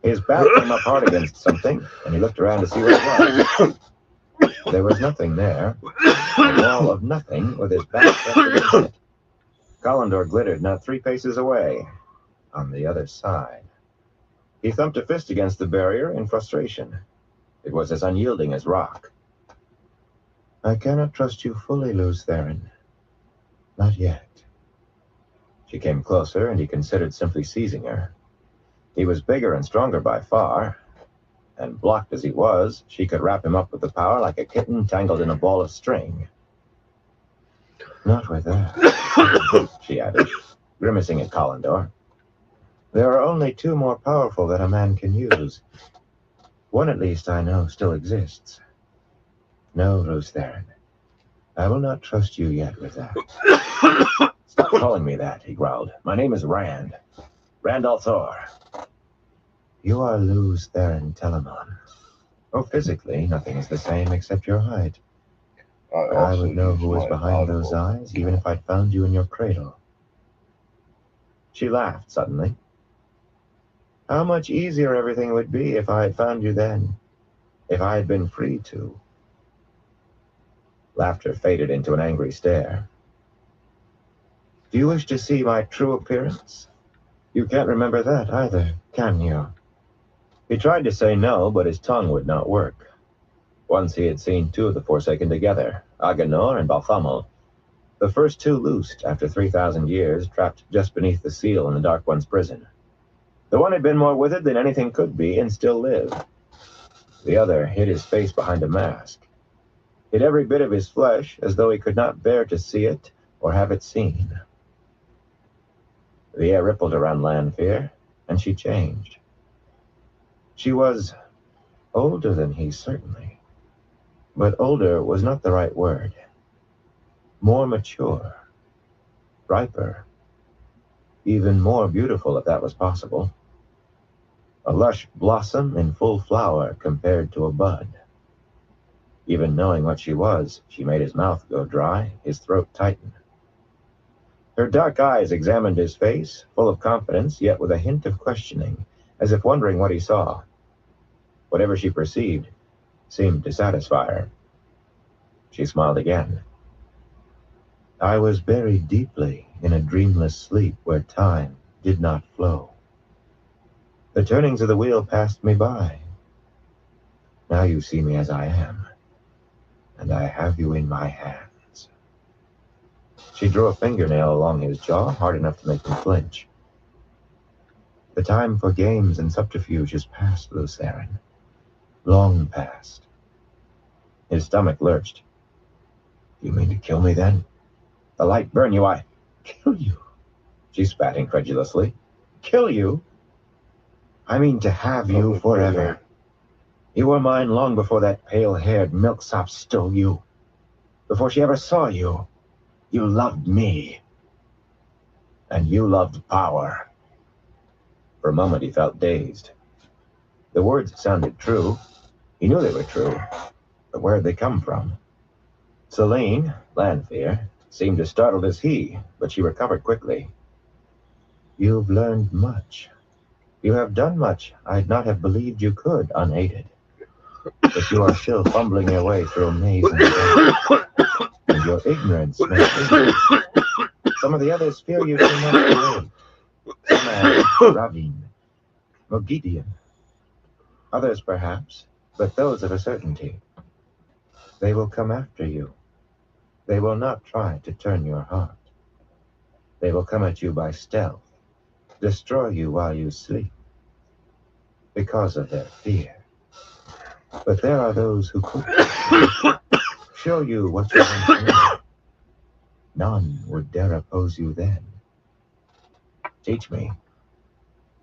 His back came up hard against something, and he looked around to see what it was. There was nothing there. A wall of nothing with his back up against it. Kalendor glittered not 3 paces away, on the other side. He thumped a fist against the barrier in frustration. It was as unyielding as rock. I cannot trust you fully, Luz Theron. Not yet. She came closer, and he considered simply seizing her. He was bigger and stronger by far, and blocked as he was, she could wrap him up with the power like a kitten tangled in a ball of string. Not with that, she added, grimacing at Kalendor. There are only 2 more powerful that a man can use. One at least I know still exists. No, Luz Theron. I will not trust you yet with that. Stop calling me that, he growled. My name is Rand. Rand Althor. You are Luz Theron Telamon. Oh, physically, nothing is the same except your height. I would know who was behind those eyes, even if I'd found you in your cradle. She laughed suddenly. How much easier everything would be if I had found you then. If I had been free to. Laughter faded into an angry stare. Do you wish to see my true appearance? You can't remember that either, can you? He tried to say no, but his tongue would not work. Once he had seen 2 of the Forsaken together, Agenor and Balthamo. The first 2 loosed after 3,000 years, trapped just beneath the seal in the Dark One's prison. The one had been more withered than anything could be and still lived. The other hid his face behind a mask. Hid every bit of his flesh as though he could not bear to see it or have it seen. The air rippled around Lanfear, and she changed. She was older than he, certainly. But older was not the right word. More mature. Riper. Even more beautiful, if that was possible. A lush blossom in full flower compared to a bud. Even knowing what she was, she made his mouth go dry, his throat tighten. Her dark eyes examined his face, full of confidence, yet with a hint of questioning, as if wondering what he saw. Whatever she perceived seemed to satisfy her. She smiled again. I was buried deeply in a dreamless sleep where time did not flow. The turnings of the wheel passed me by. Now you see me as I am, and I have you in my hands. She drew a fingernail along his jaw, hard enough to make him flinch. The time for games and subterfuge is past, Luceren. Long past. His stomach lurched. You mean to kill me, then? The light burn you, I... Kill you? She spat incredulously. Kill you? I mean to have you forever. You were mine long before that pale-haired milksop stole you. Before she ever saw you. You loved me. And you loved power. For a moment he felt dazed. The words sounded true. He knew they were true. But where had they come from? Celine, Lanfear, seemed as startled as he, but she recovered quickly. You've learned much. You have done much I'd not have believed you could, unaided. But you are still fumbling your way through a maze in the dark. And your ignorance makes you. Some of the others fear you too much to live. Some add Ravine, Mogideon. Others, perhaps, but those of a certainty. They will come after you. They will not try to turn your heart. They will come at you by stealth, destroy you while you sleep, because of their fear. But there are those who could show you what you want to know. None would dare oppose you then. Teach me.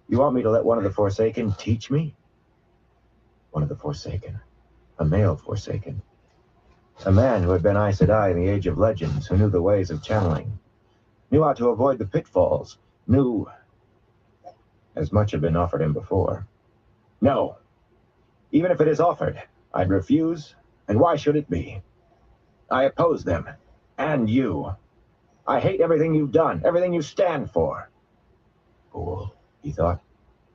You want me to let one of the Forsaken teach me? One of the Forsaken. A male Forsaken. A man who had been Aes Sedai in the Age of Legends, who knew the ways of channeling, knew how to avoid the pitfalls, knew... As much had been offered him before. No. Even if it is offered, I'd refuse, and why should it be? I oppose them, and you. I hate everything you've done, everything you stand for. Fool, he thought.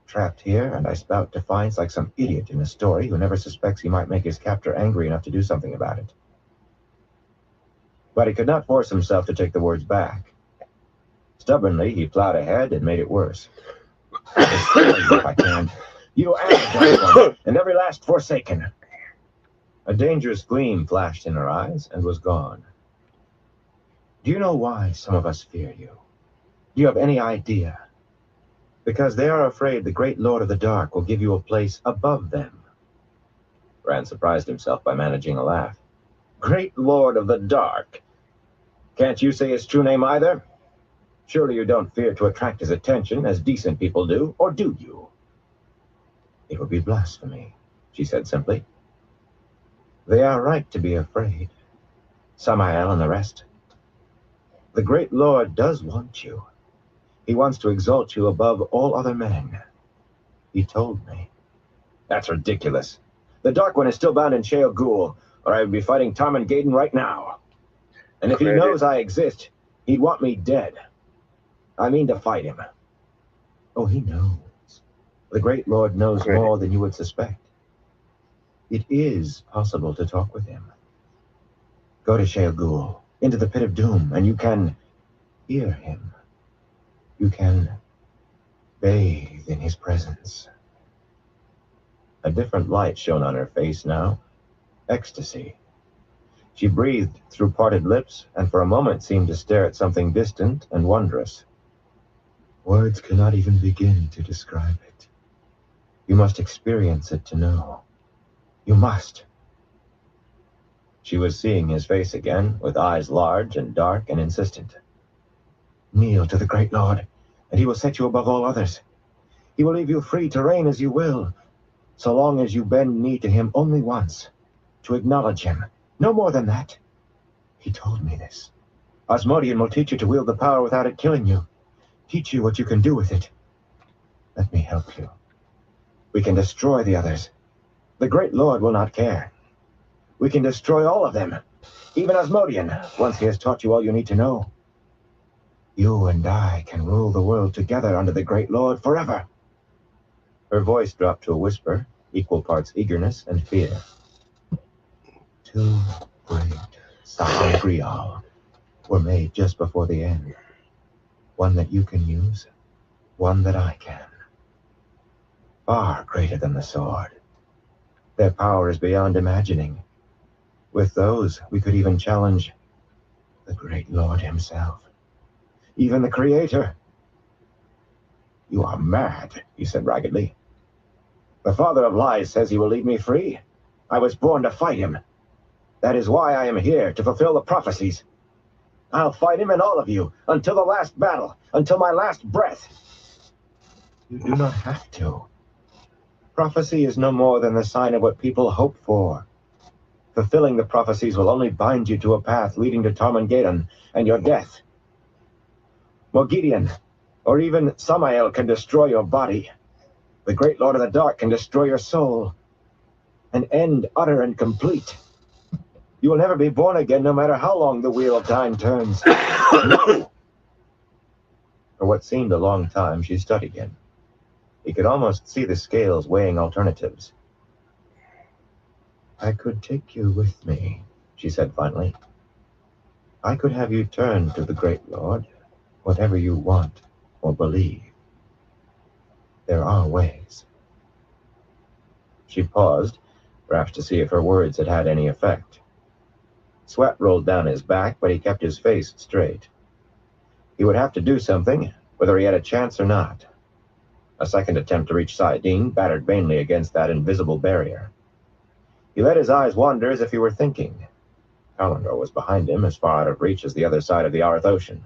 Trapped here, and I spout defiance like some idiot in a story who never suspects he might make his captor angry enough to do something about it. But he could not force himself to take the words back. Stubbornly, he plowed ahead and made it worse. Destroy you if I can. You and the Dark One, and every last Forsaken. A dangerous gleam flashed in her eyes and was gone. Do you know why some of us fear you? Do you have any idea? Because they are afraid the great Lord of the Dark will give you a place above them. Rand surprised himself by managing a laugh. Great Lord of the Dark? Can't you say his true name either? Surely you don't fear to attract his attention as decent people do, or do you? It would be blasphemy, she said simply. They are right to be afraid. Samael and the rest. The great Lord does want you. He wants to exalt you above all other men. He told me. That's ridiculous. The Dark One is still bound in Shale Ghul, or I would be fighting Tarman Gaden right now. And if he knows I exist, he'd want me dead. I mean to fight him. Oh, he knows. The great Lord knows more than you would suspect. It is possible to talk with him. Go to Shale Ghul, into the Pit of Doom, and you can hear him. You can bathe in his presence. A different light shone on her face now. Ecstasy. She breathed through parted lips, and for a moment seemed to stare at something distant and wondrous. Words cannot even begin to describe it. You must experience it to know. You must. She was seeing his face again, with eyes large and dark and insistent. Kneel to the great Lord, and he will set you above all others. He will leave you free to reign as you will, so long as you bend knee to him only once, to acknowledge him, no more than that. He told me this. Asmodean will teach you to wield the power without it killing you, teach you what you can do with it. Let me help you. We can destroy the others. The great Lord will not care. We can destroy all of them, even Asmodean, once he has taught you all you need to know. You and I can rule the world together under the great Lord forever. Her voice dropped to a whisper, equal parts eagerness and fear. Two great Sahagrial were made just before the end. One that you can use, one that I can. Far greater than the sword. Their power is beyond imagining. With those, we could even challenge the great Lord himself. Even the Creator. You are mad, he said raggedly. The father of lies says he will leave me free. I was born to fight him. That is why I am here, to fulfill the prophecies. I'll fight him and all of you, until the last battle, until my last breath. You do not have to. Prophecy is no more than the sign of what people hope for. Fulfilling the prophecies will only bind you to a path leading to Tarmangeddon and your death. Mogideon, or even Samael can destroy your body. The great Lord of the Dark can destroy your soul. An end utter and complete. You will never be born again, no matter how long the wheel of time turns. No! For what seemed a long time, she studied him. He could almost see the scales weighing alternatives. I could take you with me, she said finally. I could have you turn to the great Lord, whatever you want or believe. There are ways. She paused, perhaps to see if her words had had any effect. Sweat rolled down his back, but he kept his face straight. He would have to do something, whether he had a chance or not. A second attempt to reach Saidin battered vainly against that invisible barrier. He let his eyes wander as if he were thinking. Kalendor was behind him, as far out of reach as the other side of the Arth Ocean.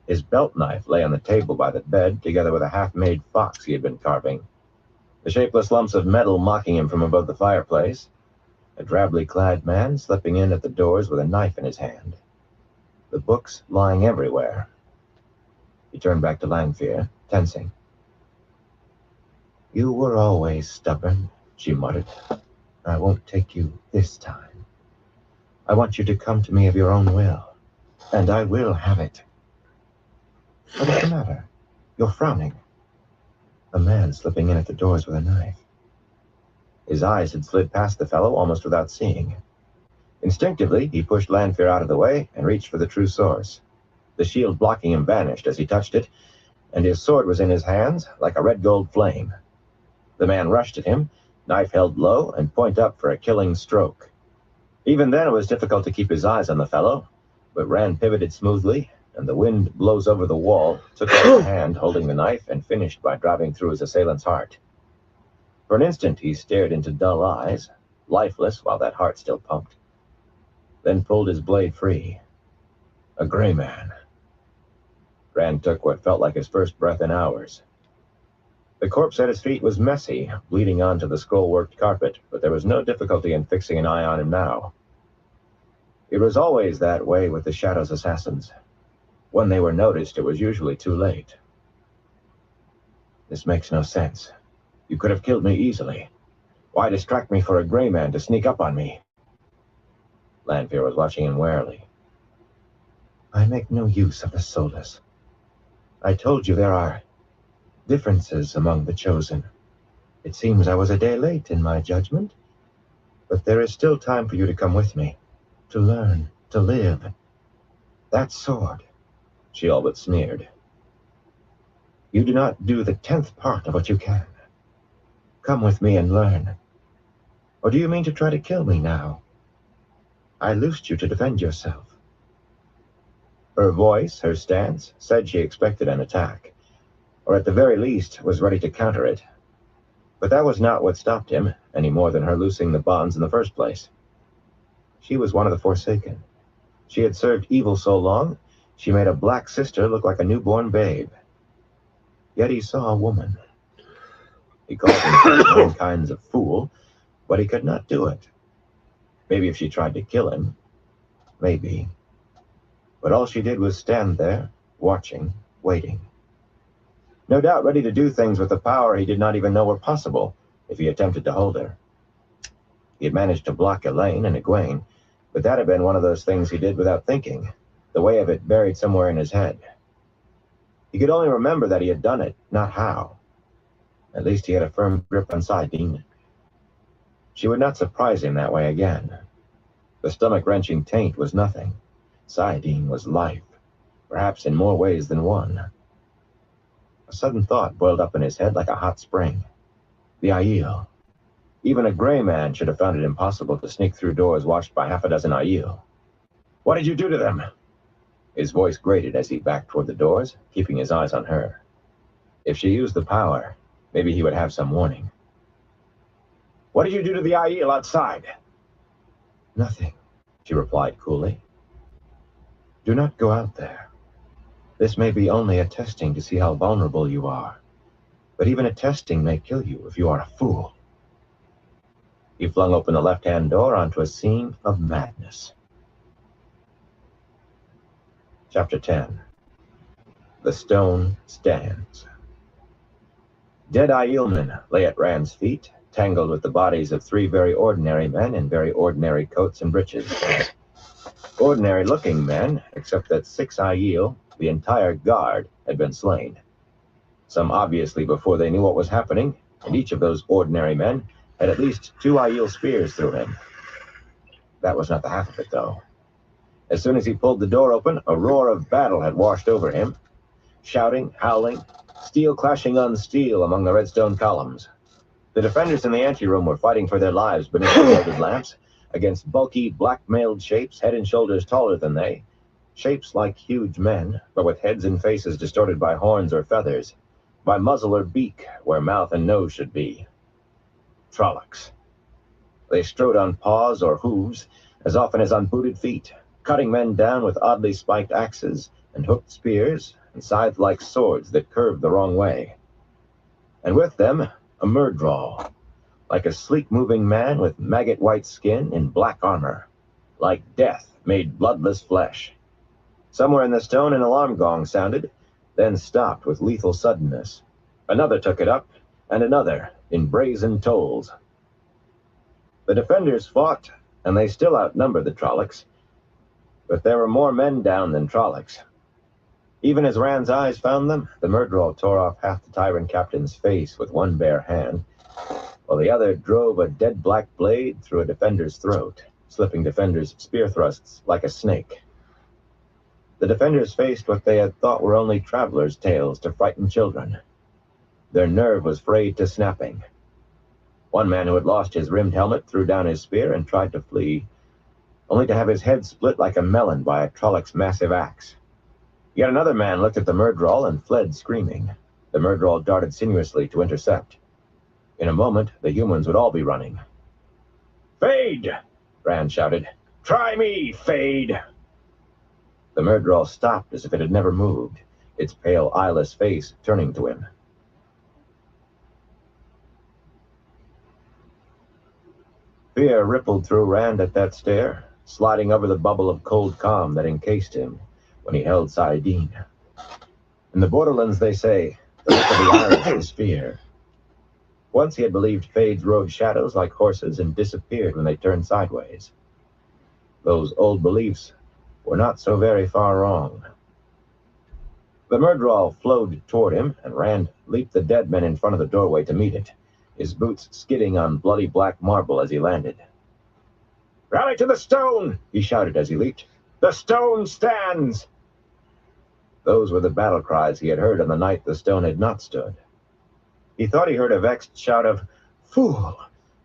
His belt knife lay on the table by the bed, together with a half-made fox he had been carving. The shapeless lumps of metal mocking him from above the fireplace. A drably clad man slipping in at the doors with a knife in his hand. The books lying everywhere. He turned back to Lanfear, tensing. You were always stubborn, she muttered. I won't take you this time. I want you to come to me of your own will, and I will have it. What is the matter? You're frowning. A man slipping in at the doors with a knife. His eyes had slid past the fellow almost without seeing. Instinctively, he pushed Lanfear out of the way and reached for the true source. The shield blocking him vanished as he touched it, and his sword was in his hands like a red gold flame. The man rushed at him, knife held low and point up for a killing stroke. Even then it was difficult to keep his eyes on the fellow, but Rand pivoted smoothly, and the wind blows over the wall, took out his hand holding the knife, and finished by driving through his assailant's heart. For an instant he stared into dull eyes, lifeless while that heart still pumped, then pulled his blade free. A gray man. Rand took what felt like his first breath in hours. The corpse at his feet was messy, bleeding onto the scroll-worked carpet, but there was no difficulty in fixing an eye on him now. It was always that way with the Shadow's assassins. When they were noticed, it was usually too late. This makes no sense. You could have killed me easily. Why distract me for a gray man to sneak up on me? Lanfear was watching him warily. I make no use of the soulless. I told you there are differences among the chosen. It seems I was a day late in my judgment, but there is still time for you to come with me, to learn, to live. That sword, she all but sneered. You do not do the 10th part of what you can. Come with me and learn. Or do you mean to try to kill me now? I loosed you to defend yourself. Her voice, her stance, said she expected an attack, or at the very least was ready to counter it. But that was not what stopped him, any more than her loosing the bonds in the first place. She was one of the Forsaken. She had served evil so long, she made a black sister look like a newborn babe. Yet he saw a woman. He called himself all kinds of fool, but he could not do it. Maybe if she tried to kill him. Maybe. But all she did was stand there, watching, waiting. No doubt ready to do things with a power he did not even know were possible if he attempted to hold her. He had managed to block Elaine and Egwene, but that had been one of those things he did without thinking, the way of it buried somewhere in his head. He could only remember that he had done it, not how. At least he had a firm grip on Saidin. She would not surprise him that way again. The stomach-wrenching taint was nothing. Saidin was life, perhaps in more ways than one. A sudden thought boiled up in his head like a hot spring. The Aiel. Even a gray man should have found it impossible to sneak through doors watched by half a dozen Aiel. "What did you do to them?" His voice grated as he backed toward the doors, keeping his eyes on her. If she used the power, maybe he would have some warning. "What did you do to the Aiel outside?" "Nothing," she replied coolly. "Do not go out there. This may be only a testing to see how vulnerable you are, but even a testing may kill you if you are a fool." He flung open the left-hand door onto a scene of madness. Chapter 10. The Stone Stands. Dead Aielmen lay at Rand's feet, tangled with the bodies of 3 very ordinary men in very ordinary coats and breeches. Ordinary-looking men, except that 6 Aiel, the entire guard, had been slain. Some obviously before they knew what was happening, and each of those ordinary men had at least 2 Aiel spears through him. That was not the half of it, though. As soon as he pulled the door open, a roar of battle had washed over him. Shouting, howling, steel clashing on steel among the redstone columns. The defenders in the anteroom were fighting for their lives beneath the gilded lamps, against bulky, black-mailed shapes head and shoulders taller than they, shapes like huge men, but with heads and faces distorted by horns or feathers, by muzzle or beak where mouth and nose should be. Trollocs. They strode on paws or hooves as often as on booted feet, cutting men down with oddly spiked axes and hooked spears and scythe-like swords that curved the wrong way. And with them, a Myrddraal, like a sleek-moving man with maggot-white skin in black armor, like death made bloodless flesh. Somewhere in the stone an alarm gong sounded, then stopped with lethal suddenness. Another took it up, and another, in brazen tolls. The defenders fought, and they still outnumbered the Trollocs, but there were more men down than Trollocs. Even as Rand's eyes found them, the Myrddraal tore off half the tyrant captain's face with one bare hand, while the other drove a dead black blade through a defender's throat, slipping defenders' spear thrusts like a snake. The defenders faced what they had thought were only travelers' tales to frighten children. Their nerve was frayed to snapping. One man who had lost his rimmed helmet threw down his spear and tried to flee, only to have his head split like a melon by a Trolloc's massive axe. Yet another man looked at the Myrddraal and fled screaming. The Myrddraal darted sinuously to intercept. In a moment, the humans would all be running. "Fade!" Rand shouted. "Try me, Fade!" The Myrddraal stopped as if it had never moved, its pale, eyeless face turning to him. Fear rippled through Rand at that stare, sliding over the bubble of cold calm that encased him when he held Saidin. In the Borderlands, they say, the look of the iris is fear. Once he had believed Fades rode shadows like horses and disappeared when they turned sideways. Those old beliefs were not so very far wrong. The Myrddraal flowed toward him, and Rand leaped the dead men in front of the doorway to meet it, his boots skidding on bloody black marble as he landed. "Rally to the stone!" he shouted as he leaped. "The stone stands!" Those were the battle cries he had heard on the night the stone had not stood. He thought he heard a vexed shout of "Fool!"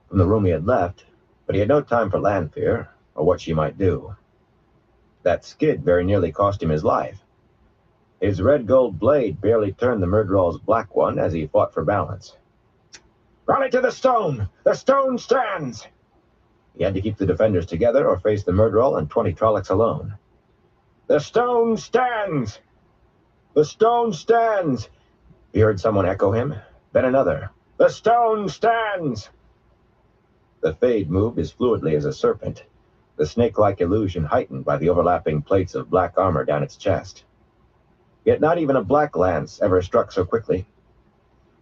from the room he had left, but he had no time for Lanfear, or what she might do. That skid very nearly cost him his life. His red-gold blade barely turned the Myrddraal's black one as he fought for balance. "Rally to the stone! The stone stands!" He had to keep the defenders together or face the Myrddraal and 20 Trollocs alone. "The stone stands! The stone stands!" He heard someone echo him, then another. "The stone stands!" The Fade moved as fluidly as a serpent, the snake-like illusion heightened by the overlapping plates of black armor down its chest. Yet not even a black lance ever struck so quickly.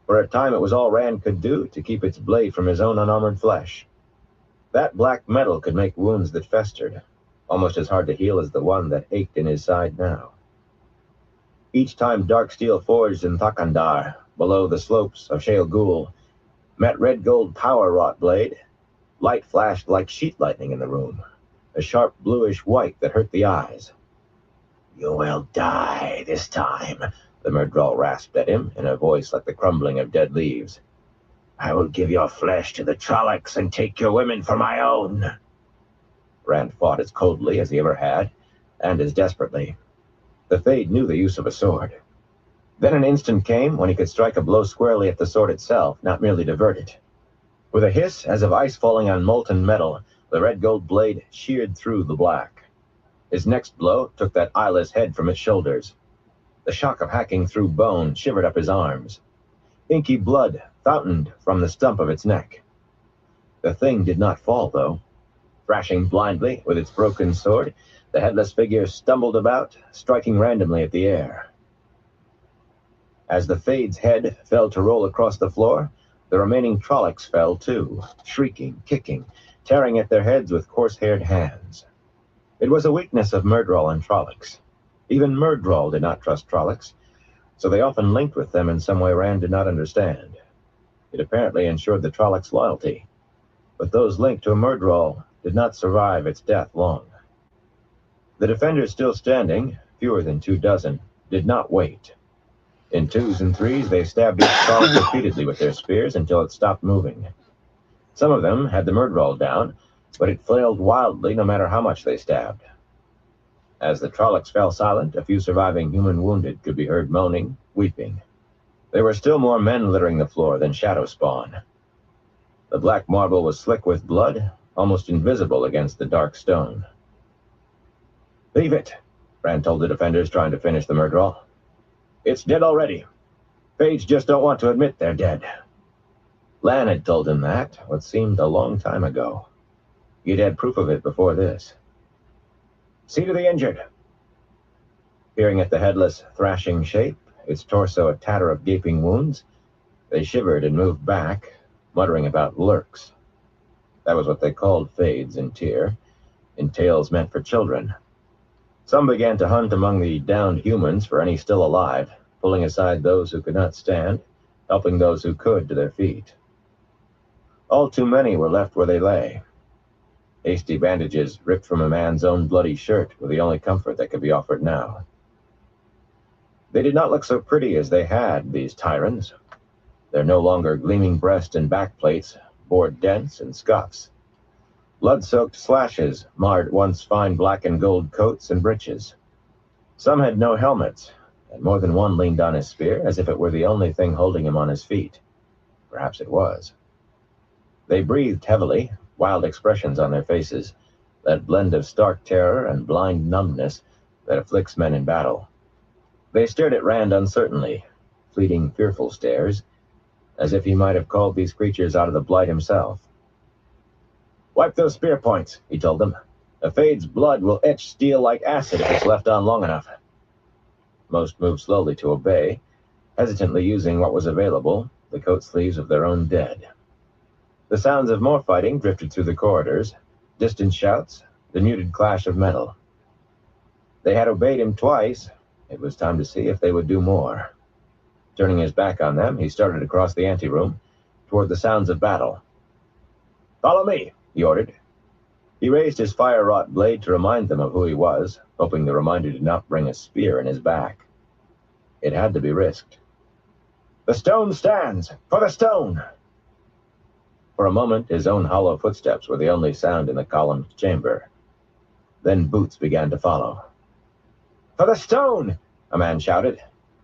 For a time it was all Rand could do to keep its blade from his own unarmored flesh. That black metal could make wounds that festered, almost as hard to heal as the one that ached in his side now. Each time dark steel forged in Thakandar, below the slopes of Shale Ghul, met red gold power-wrought blade, light flashed like sheet lightning in the room, a sharp bluish white that hurt the eyes. "You will die this time," the Myrddraal rasped at him in a voice like the crumbling of dead leaves. I will give your flesh to the Trollocs and take your women for my own. Rand fought as coldly as he ever had, and as desperately. The Fade knew the use of a sword. Then an instant came when he could strike a blow squarely at the sword itself, not merely divert it. With a hiss as of ice falling on molten metal, the red-gold blade sheared through the black. His next blow took that eyeless head from its shoulders. The shock of hacking through bone shivered up his arms. Inky blood fountained from the stump of its neck. The thing did not fall, though. Thrashing blindly with its broken sword, the headless figure stumbled about, striking randomly at the air. As the Fade's head fell to roll across the floor, the remaining Trollocs fell too, shrieking, kicking, tearing at their heads with coarse-haired hands. It was a weakness of Myrddraal and Trollocs. Even Myrddraal did not trust Trollocs, so they often linked with them in some way Rand did not understand. It apparently ensured the Trollocs' loyalty, but those linked to Myrddraal did not survive its death long. The defenders still standing, fewer than 24, did not wait. In twos and threes, they stabbed each Trolloc repeatedly with their spears until it stopped moving. Some of them had the Myrddraal down, but it flailed wildly no matter how much they stabbed. As the Trollocs fell silent, a few surviving human wounded could be heard moaning, weeping. There were still more men littering the floor than shadow spawn. The black marble was slick with blood, almost invisible against the dark stone. "Leave it," Rand told the defenders trying to finish the Myrddraal. "It's dead already. Fades just don't want to admit they're dead." Lan had told him that, what seemed a long time ago. He'd had proof of it before this. "See to the injured." Peering at the headless, thrashing shape, its torso a tatter of gaping wounds, they shivered and moved back, muttering about lurks. That was what they called Fades in Tyr, in tales meant for children. Some began to hunt among the downed humans for any still alive, pulling aside those who could not stand, helping those who could to their feet. All too many were left where they lay. Hasty bandages ripped from a man's own bloody shirt were the only comfort that could be offered now. They did not look so pretty as they had, these tyrants. Their no longer gleaming breast and back plates bore dents and scuffs. Blood-soaked slashes marred once fine black and gold coats and breeches. Some had no helmets, and more than one leaned on his spear as if it were the only thing holding him on his feet. Perhaps it was. They breathed heavily, wild expressions on their faces, that blend of stark terror and blind numbness that afflicts men in battle. They stared at Rand uncertainly, fleeting, fearful stares, as if he might have called these creatures out of the blight himself. "Wipe those spear points," he told them. "A Fade's blood will etch steel like acid if it's left on long enough." Most moved slowly to obey, hesitantly using what was available, the coat sleeves of their own dead. The sounds of more fighting drifted through the corridors, distant shouts, the muted clash of metal. They had obeyed him twice. It was time to see if they would do more. Turning his back on them, he started across the anteroom, toward the sounds of battle. "Follow me," he ordered. He raised his fire-wrought blade to remind them of who he was, hoping the reminder did not bring a spear in his back. It had to be risked. "The stone stands! For the stone!" For a moment, his own hollow footsteps were the only sound in the columned chamber. Then boots began to follow. "For the stone!" a man shouted,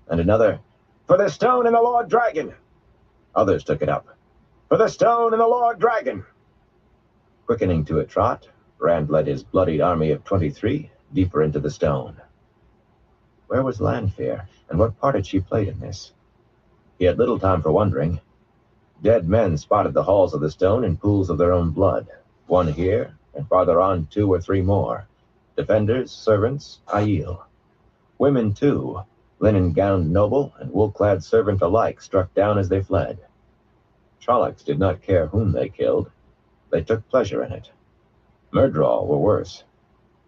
and another, "For the stone and the Lord Dragon!" Others took it up. "For the stone and the Lord Dragon!" Quickening to a trot, Rand led his bloodied army of 23 deeper into the stone. Where was Lanfear, and what part had she played in this? He had little time for wondering. Dead men spotted the halls of the stone in pools of their own blood, one here, and farther on 2 or 3 more. Defenders, servants, Aiel. Women, too, linen-gowned noble and wool-clad servant alike struck down as they fled. Trollocs did not care whom they killed. They took pleasure in it. Myrddraal were worse.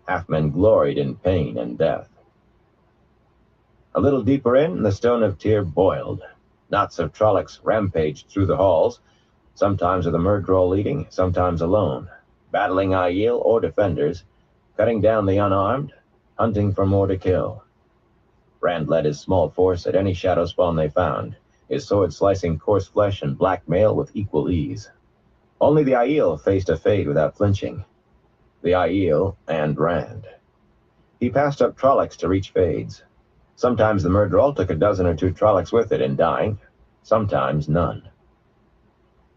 Half-men gloried in pain and death. A little deeper in, the stone of Tyr boiled. Knots of Trollocs rampaged through the halls, sometimes with a Myrddraal leading, sometimes alone, battling Aiel or defenders, cutting down the unarmed, hunting for more to kill. Rand led his small force at any shadow spawn they found, his sword slicing coarse flesh and black mail with equal ease. Only the Aiel faced a fade without flinching. The Aiel and Rand. He passed up Trollocs to reach fades. Sometimes the Myrddraal took a dozen or two Trollocs with it in dying, sometimes none.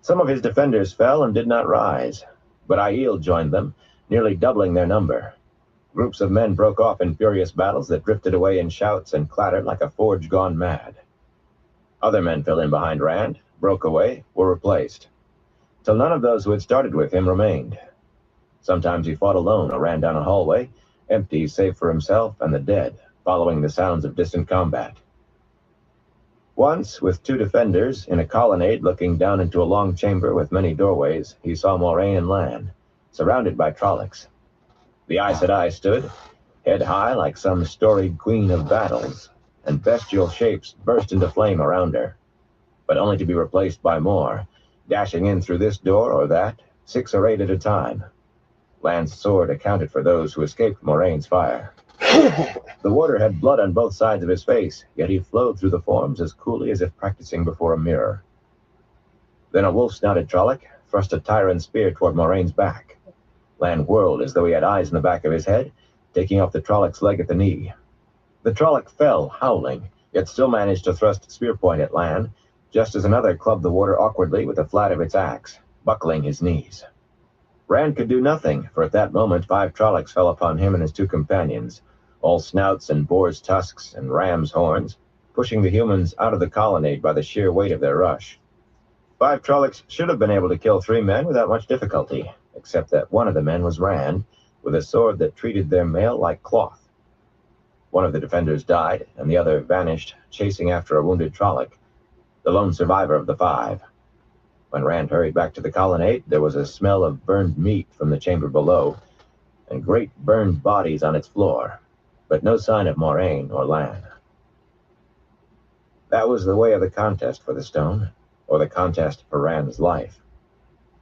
Some of his defenders fell and did not rise, but Aiel joined them, nearly doubling their number. Groups of men broke off in furious battles that drifted away in shouts and clattered like a forge gone mad. Other men fell in behind Rand, broke away, were replaced, till none of those who had started with him remained. Sometimes he fought alone or ran down a hallway, empty save for himself and the dead, following the sounds of distant combat. Once, with two defenders, in a colonnade looking down into a long chamber with many doorways, he saw Moraine and Lan, surrounded by Trollocs. The Aes Sedai stood, head high like some storied queen of battles, and bestial shapes burst into flame around her, but only to be replaced by more, dashing in through this door or that, 6 or 8 at a time. Lan's sword accounted for those who escaped Moraine's fire. The warder had blood on both sides of his face, yet he flowed through the forms as coolly as if practicing before a mirror. Then a wolf-snouted Trolloc thrust a Tyrant spear toward Moraine's back. Lan whirled as though he had eyes in the back of his head, taking off the Trolloc's leg at the knee. The Trolloc fell, howling, yet still managed to thrust spear point at Lan, just as another clubbed the warder awkwardly with the flat of its axe, buckling his knees. Rand could do nothing, for at that moment 5 Trollocs fell upon him and his 2 companions, all snouts and boar's tusks and ram's horns, pushing the humans out of the colonnade by the sheer weight of their rush. 5 Trollocs should have been able to kill 3 men without much difficulty, except that one of the men was Rand, with a sword that treated their mail like cloth. One of the defenders died, and the other vanished, chasing after a wounded Trolloc, the lone survivor of the 5. When Rand hurried back to the colonnade, there was a smell of burned meat from the chamber below, and great burned bodies on its floor, but no sign of Moraine or Lan. That was the way of the contest for the stone, or the contest for Rand's life.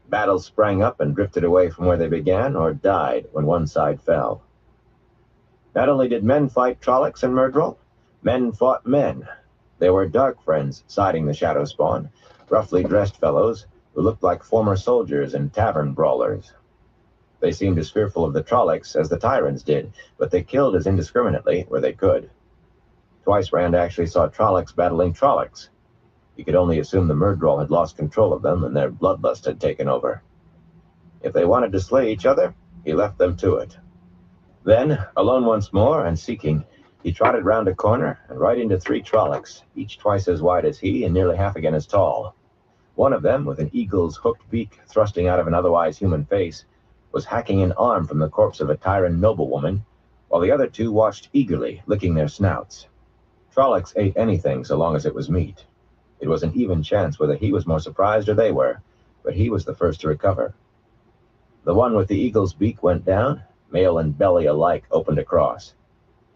Battles sprang up and drifted away from where they began, or died when one side fell. Not only did men fight Trollocs and Myrddraal, men fought men. There were dark friends siding the shadow spawn, roughly dressed fellows who looked like former soldiers and tavern brawlers. They seemed as fearful of the Trollocs as the Tyrants did, but they killed as indiscriminately where they could. Twice Rand actually saw Trollocs battling Trollocs. He could only assume the Myrddraal had lost control of them and their bloodlust had taken over. If they wanted to slay each other, he left them to it. Then, alone once more and seeking, he trotted round a corner and right into 3 Trollocs, each twice as wide as he and nearly half again as tall. One of them, with an eagle's hooked beak thrusting out of an otherwise human face, was hacking an arm from the corpse of a Tyrant noblewoman, while the other 2 watched eagerly, licking their snouts. Trollocs ate anything so long as it was meat. It was an even chance whether he was more surprised or they were, but he was the first to recover. The one with the eagle's beak went down, mail and belly alike opened across.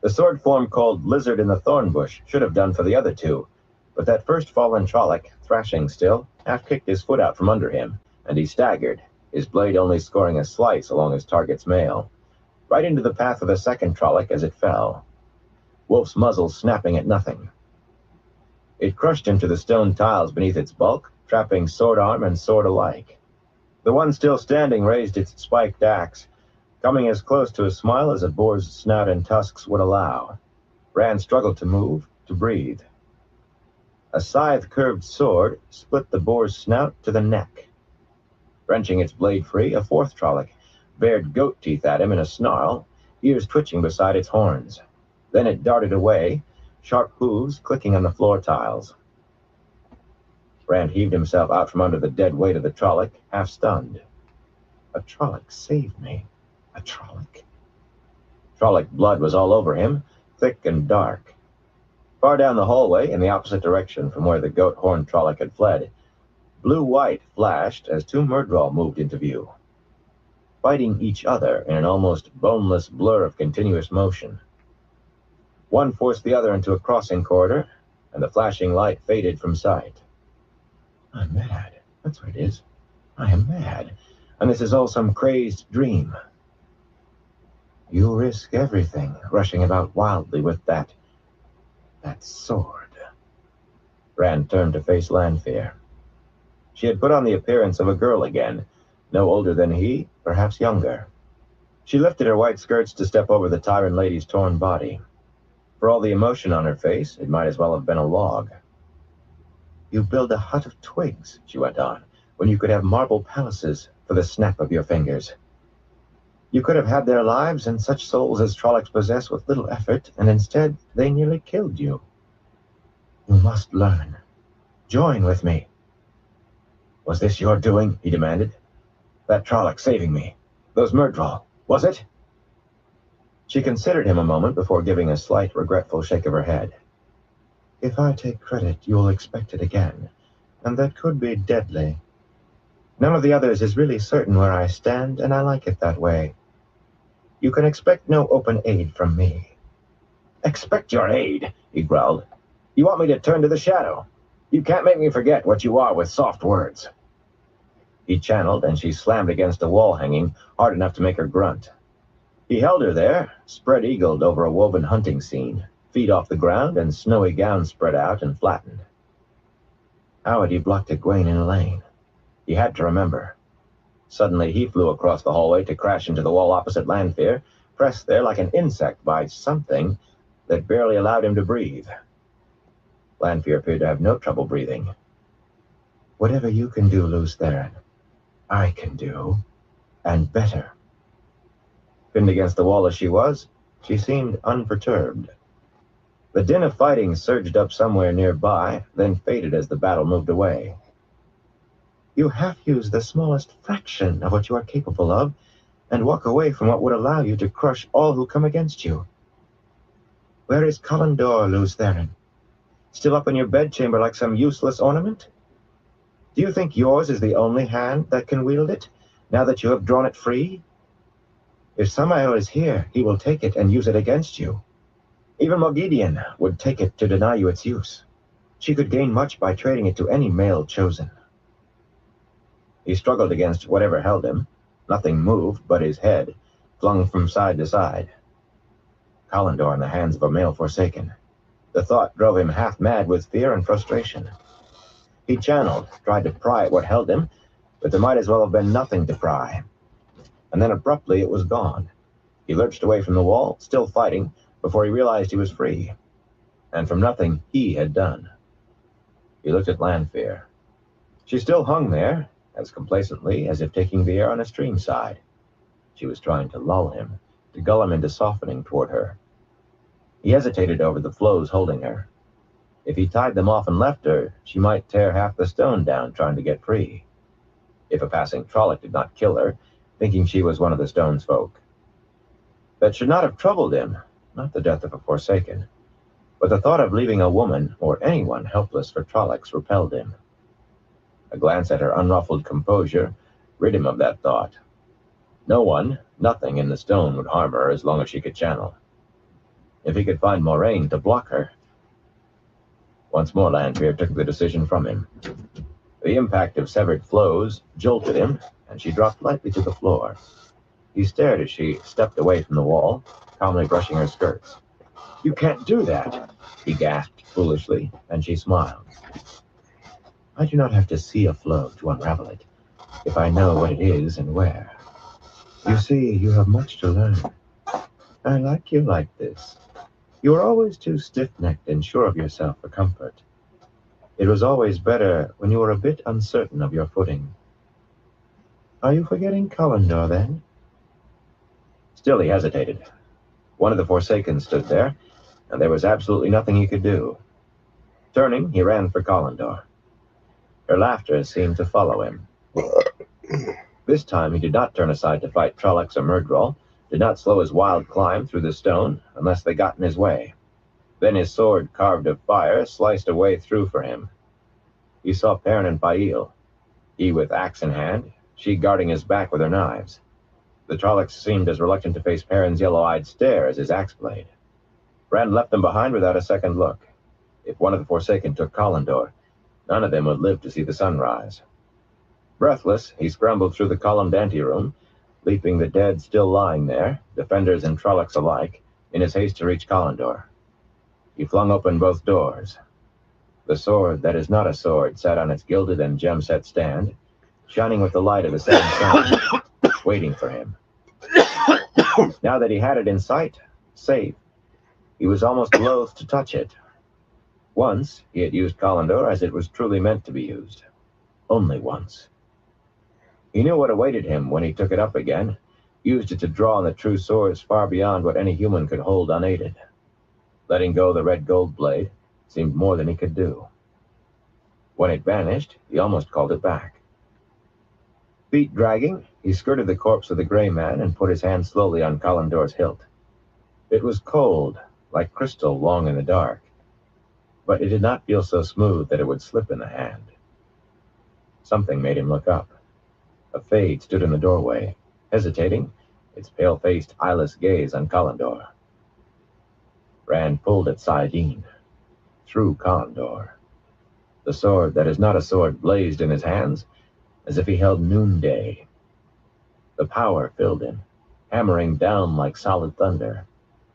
The sword form called Lizard in the Thorn Bush should have done for the other 2, but that first fallen Trolloc, thrashing still, half-kicked his foot out from under him, and he staggered, his blade only scoring a slice along his target's mail, right into the path of the second Trolloc as it fell, Wolf's muzzle snapping at nothing. It crushed him to the stone tiles beneath its bulk, trapping sword arm and sword alike. The one still standing raised its spiked axe, coming as close to a smile as a boar's snout and tusks would allow. Rand struggled to move, to breathe. A scythe-curved sword split the boar's snout to the neck. Wrenching its blade free, a 4th Trolloc bared goat teeth at him in a snarl, ears twitching beside its horns. Then it darted away, sharp hooves clicking on the floor tiles. Rand heaved himself out from under the dead weight of the Trolloc, half stunned. A Trolloc saved me. A Trolloc. Trolloc blood was all over him, thick and dark. Far down the hallway, in the opposite direction from where the goat-horned Trolloc had fled, blue-white flashed as 2 Myrddraal moved into view, fighting each other in an almost boneless blur of continuous motion. One forced the other into a crossing corridor, and the flashing light faded from sight. I'm mad. That's what it is. I am mad, and this is all some crazed dream. You risk everything, rushing about wildly with that sword. Rand turned to face Lanfear. She had put on the appearance of a girl again, no older than he, perhaps younger. She lifted her white skirts to step over the Tyrant lady's torn body. For all the emotion on her face, it might as well have been a log. "You build a hut of twigs," she went on, "when you could have marble palaces for the snap of your fingers. You could have had their lives and such souls as Trollocs possess with little effort, and instead they nearly killed you. You must learn. Join with me." "Was this your doing?" he demanded. "That Trolloc saving me? Those Myrddraal? Was it?" She considered him a moment before giving a slight, regretful shake of her head. "If I take credit, you'll expect it again, and that could be deadly. None of the others is really certain where I stand, and I like it that way. You can expect no open aid from me." "Expect your aid?" he growled. "You want me to turn to the shadow? You can't make me forget what you are with soft words." He channeled, and she slammed against a wall hanging, hard enough to make her grunt. He held her there, spread-eagled over a woven hunting scene, feet off the ground and snowy gown spread out and flattened. How had he blocked Egwene and Elaine? He had to remember. Suddenly he flew across the hallway to crash into the wall opposite Lanfear, pressed there like an insect by something that barely allowed him to breathe. Lanfear appeared to have no trouble breathing. "Whatever you can do, Lews Therin, I can do, and better." Pinned against the wall as she was, she seemed unperturbed. The din of fighting surged up somewhere nearby, then faded as the battle moved away. "You half-use the smallest fraction of what you are capable of, and walk away from what would allow you to crush all who come against you. Where is Kalendor, Lews Therin? Still up in your bedchamber like some useless ornament? Do you think yours is the only hand that can wield it, now that you have drawn it free? If Samael is here, he will take it and use it against you. Even Moghedien would take it to deny you its use. She could gain much by trading it to any male chosen." He struggled against whatever held him. Nothing moved but his head, flung from side to side. Kalendor in the hands of a male Forsaken. The thought drove him half mad with fear and frustration. He channeled, tried to pry at what held him, but there might as well have been nothing to pry. And then abruptly it was gone. He lurched away from the wall, still fighting, before he realized he was free. And from nothing he had done. He looked at Lanfear. She still hung there, as complacently as if taking the air on a stream side. She was trying to lull him, to gull him into softening toward her. He hesitated over the flows holding her. If he tied them off and left her, she might tear half the stone down trying to get free. If a passing Trolloc did not kill her, thinking she was one of the stone's folk. That should not have troubled him, not the death of a Forsaken. But the thought of leaving a woman, or anyone helpless for Trollocs, repelled him. A glance at her unruffled composure rid him of that thought. No one, nothing in the stone would harm her as long as she could channel. If he could find Moraine to block her. Once more Lanfear took the decision from him. The impact of severed flows jolted him, and she dropped lightly to the floor. He stared as she stepped away from the wall, calmly brushing her skirts. "You can't do that," he gasped foolishly, and she smiled. "I do not have to see a flow to unravel it, if I know what it is and where. You see, you have much to learn. I like you like this. You were always too stiff-necked and sure of yourself for comfort. It was always better when you were a bit uncertain of your footing. Are you forgetting Kalendor, then?" Still he hesitated. One of the Forsaken stood there, and there was absolutely nothing he could do. Turning, he ran for Kalendor. Her laughter seemed to follow him. This time he did not turn aside to fight Trollocs or Myrddraal, did not slow his wild climb through the stone unless they got in his way. Then his sword, carved of fire, sliced a way through for him. He saw Perrin and Fail, he with axe in hand, she guarding his back with her knives. The Trollocs seemed as reluctant to face Perrin's yellow-eyed stare as his axe blade. Rand left them behind without a second look. If one of the Forsaken took Kalendor, none of them would live to see the sunrise. Breathless, he scrambled through the columned anteroom, leaping the dead still lying there, defenders and Trollocs alike, in his haste to reach Kalendor. He flung open both doors. The sword that is not a sword sat on its gilded and gem-set stand, shining with the light of the setting sun, waiting for him. Now that he had it in sight, safe, he was almost loath to touch it. Once he had used Calendar as it was truly meant to be used. Only once. He knew what awaited him when he took it up again, used it to draw on the true swords far beyond what any human could hold unaided. Letting go the red gold blade seemed more than he could do. When it vanished, he almost called it back. Feet dragging, he skirted the corpse of the gray man and put his hand slowly on Calendor's hilt. It was cold, like crystal long in the dark, but it did not feel so smooth that it would slip in the hand. Something made him look up. A Fade stood in the doorway, hesitating, its pale-faced, eyeless gaze on Calendor. Rand pulled at Saidin, through Calendor. The sword that is not a sword blazed in his hands, as if he held noonday. The power filled him, hammering down like solid thunder.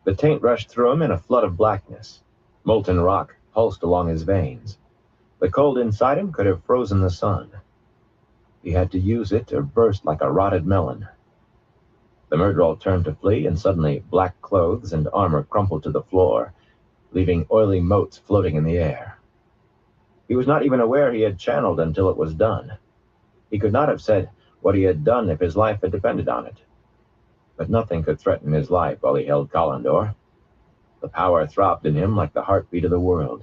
The taint rushed through him in a flood of blackness. Molten rock pulsed along his veins. The cold inside him could have frozen the sun. He had to use it or burst like a rotted melon. The Myrddraal turned to flee, and suddenly black clothes and armor crumpled to the floor, leaving oily motes floating in the air. He was not even aware he had channeled until it was done. He could not have said what he had done if his life had depended on it. But nothing could threaten his life while he held Calendor. The power throbbed in him like the heartbeat of the world.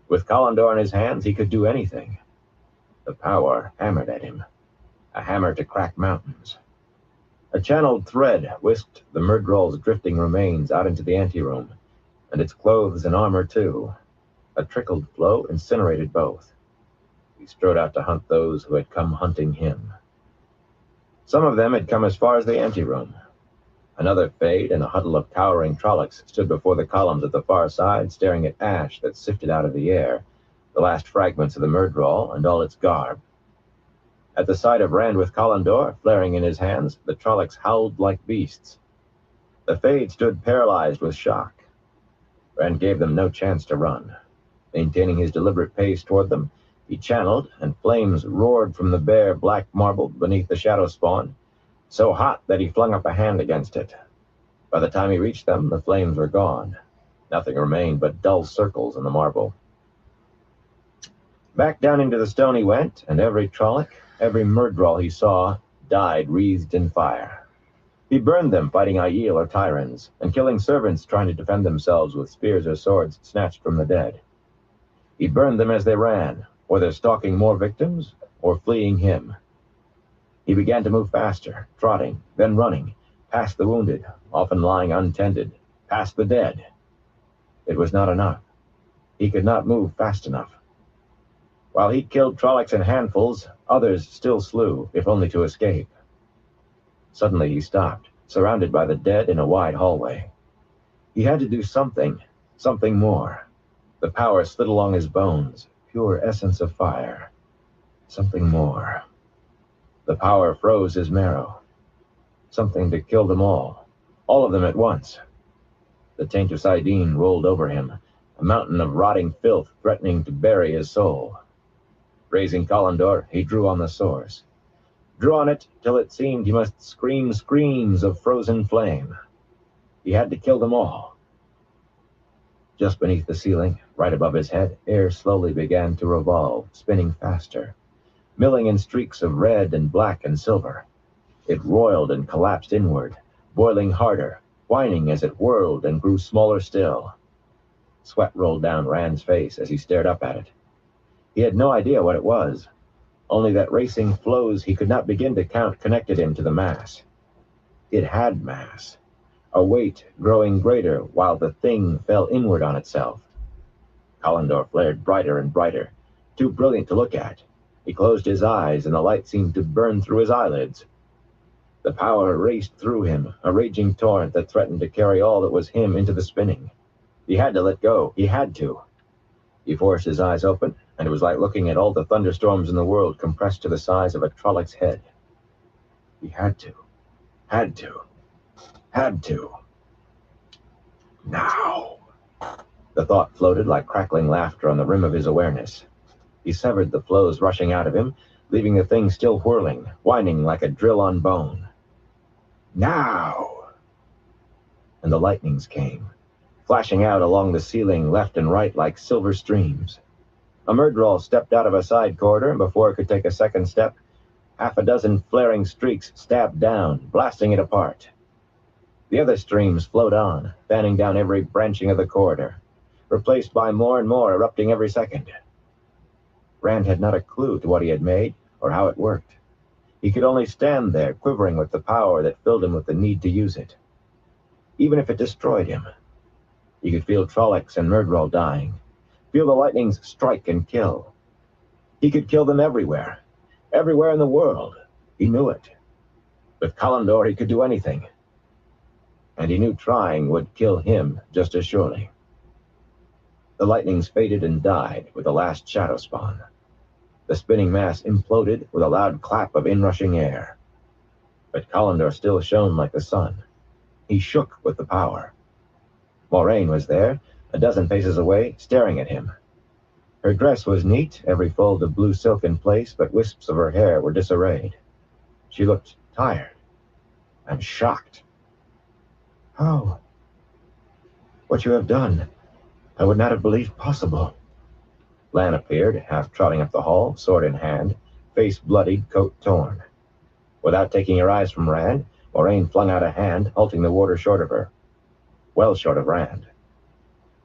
With Calendor in his hands, he could do anything. The power hammered at him, a hammer to crack mountains. A channeled thread whisked the Myrddraal's drifting remains out into the anteroom, and its clothes and armor too. A trickled flow incinerated both. He strode out to hunt those who had come hunting him. Some of them had come as far as the anteroom. Another Fade and a huddle of cowering Trollocs stood before the columns at the far side, staring at ash that sifted out of the air, the last fragments of the Myrddraal and all its garb. At the sight of Rand with Calendor flaring in his hands, the Trollocs howled like beasts. The Fade stood paralyzed with shock. Rand gave them no chance to run. Maintaining his deliberate pace toward them, he channeled, and flames roared from the bare black marble beneath the shadow spawn, so hot that he flung up a hand against it. By the time he reached them, the flames were gone. Nothing remained but dull circles in the marble. Back down into the stone he went, and every Trolloc, every Myrddraal he saw, died wreathed in fire. He burned them fighting Aiel or Tyrants, and killing servants trying to defend themselves with spears or swords snatched from the dead. He burned them as they ran, whether stalking more victims or fleeing him. He began to move faster, trotting, then running, past the wounded, often lying untended, past the dead. It was not enough. He could not move fast enough. While he killed Trollocs in handfuls, others still slew, if only to escape. Suddenly he stopped, surrounded by the dead in a wide hallway. He had to do something more. The power slid along his bones, pure essence of fire. Something more. The power froze his marrow. Something to kill them all of them at once. The taint of Saidin rolled over him, a mountain of rotting filth threatening to bury his soul. Raising Calendor, he drew on the source. Drew on it till it seemed he must scream screams of frozen flame. He had to kill them all. Just beneath the ceiling, right above his head, air slowly began to revolve, spinning faster, milling in streaks of red and black and silver. It roiled and collapsed inward, boiling harder, whining as it whirled and grew smaller still. Sweat rolled down Rand's face as he stared up at it. He had no idea what it was, only that racing flows he could not begin to count connected him to the mass. It had mass, a weight growing greater while the thing fell inward on itself. Calendor flared brighter and brighter, too brilliant to look at. He closed his eyes, and the light seemed to burn through his eyelids. The power raced through him, a raging torrent that threatened to carry all that was him into the spinning. He had to let go. He had to. He forced his eyes open, and it was like looking at all the thunderstorms in the world compressed to the size of a Trolloc's head. He had to. Had to. Had to. Now. The thought floated like crackling laughter on the rim of his awareness. He severed the flows rushing out of him, leaving the thing still whirling, whining like a drill on bone. Now! And the lightnings came, flashing out along the ceiling left and right like silver streams. A Myrddraal stepped out of a side corridor, and before it could take a second step, half a dozen flaring streaks stabbed down, blasting it apart. The other streams flowed on, fanning down every branching of the corridor, replaced by more and more erupting every second. Rand had not a clue to what he had made or how it worked. He could only stand there, quivering with the power that filled him with the need to use it. Even if it destroyed him, he could feel Trollocs and Myrddraal dying, feel the lightnings strike and kill. He could kill them everywhere in the world. He knew it. With Kalendor, he could do anything. And he knew trying would kill him just as surely. The lightnings faded and died with the last shadow spawn. The spinning mass imploded with a loud clap of inrushing air. But Kalendor still shone like the sun. He shook with the power. Moraine was there, a dozen paces away, staring at him. Her dress was neat, every fold of blue silk in place, but wisps of her hair were disarrayed. She looked tired and shocked. "How? What you have done, I would not have believed possible." Lan appeared, half trotting up the hall, sword in hand, face bloodied, coat torn. Without taking her eyes from Rand, Moraine flung out a hand, halting the warder short of her. Well short of Rand.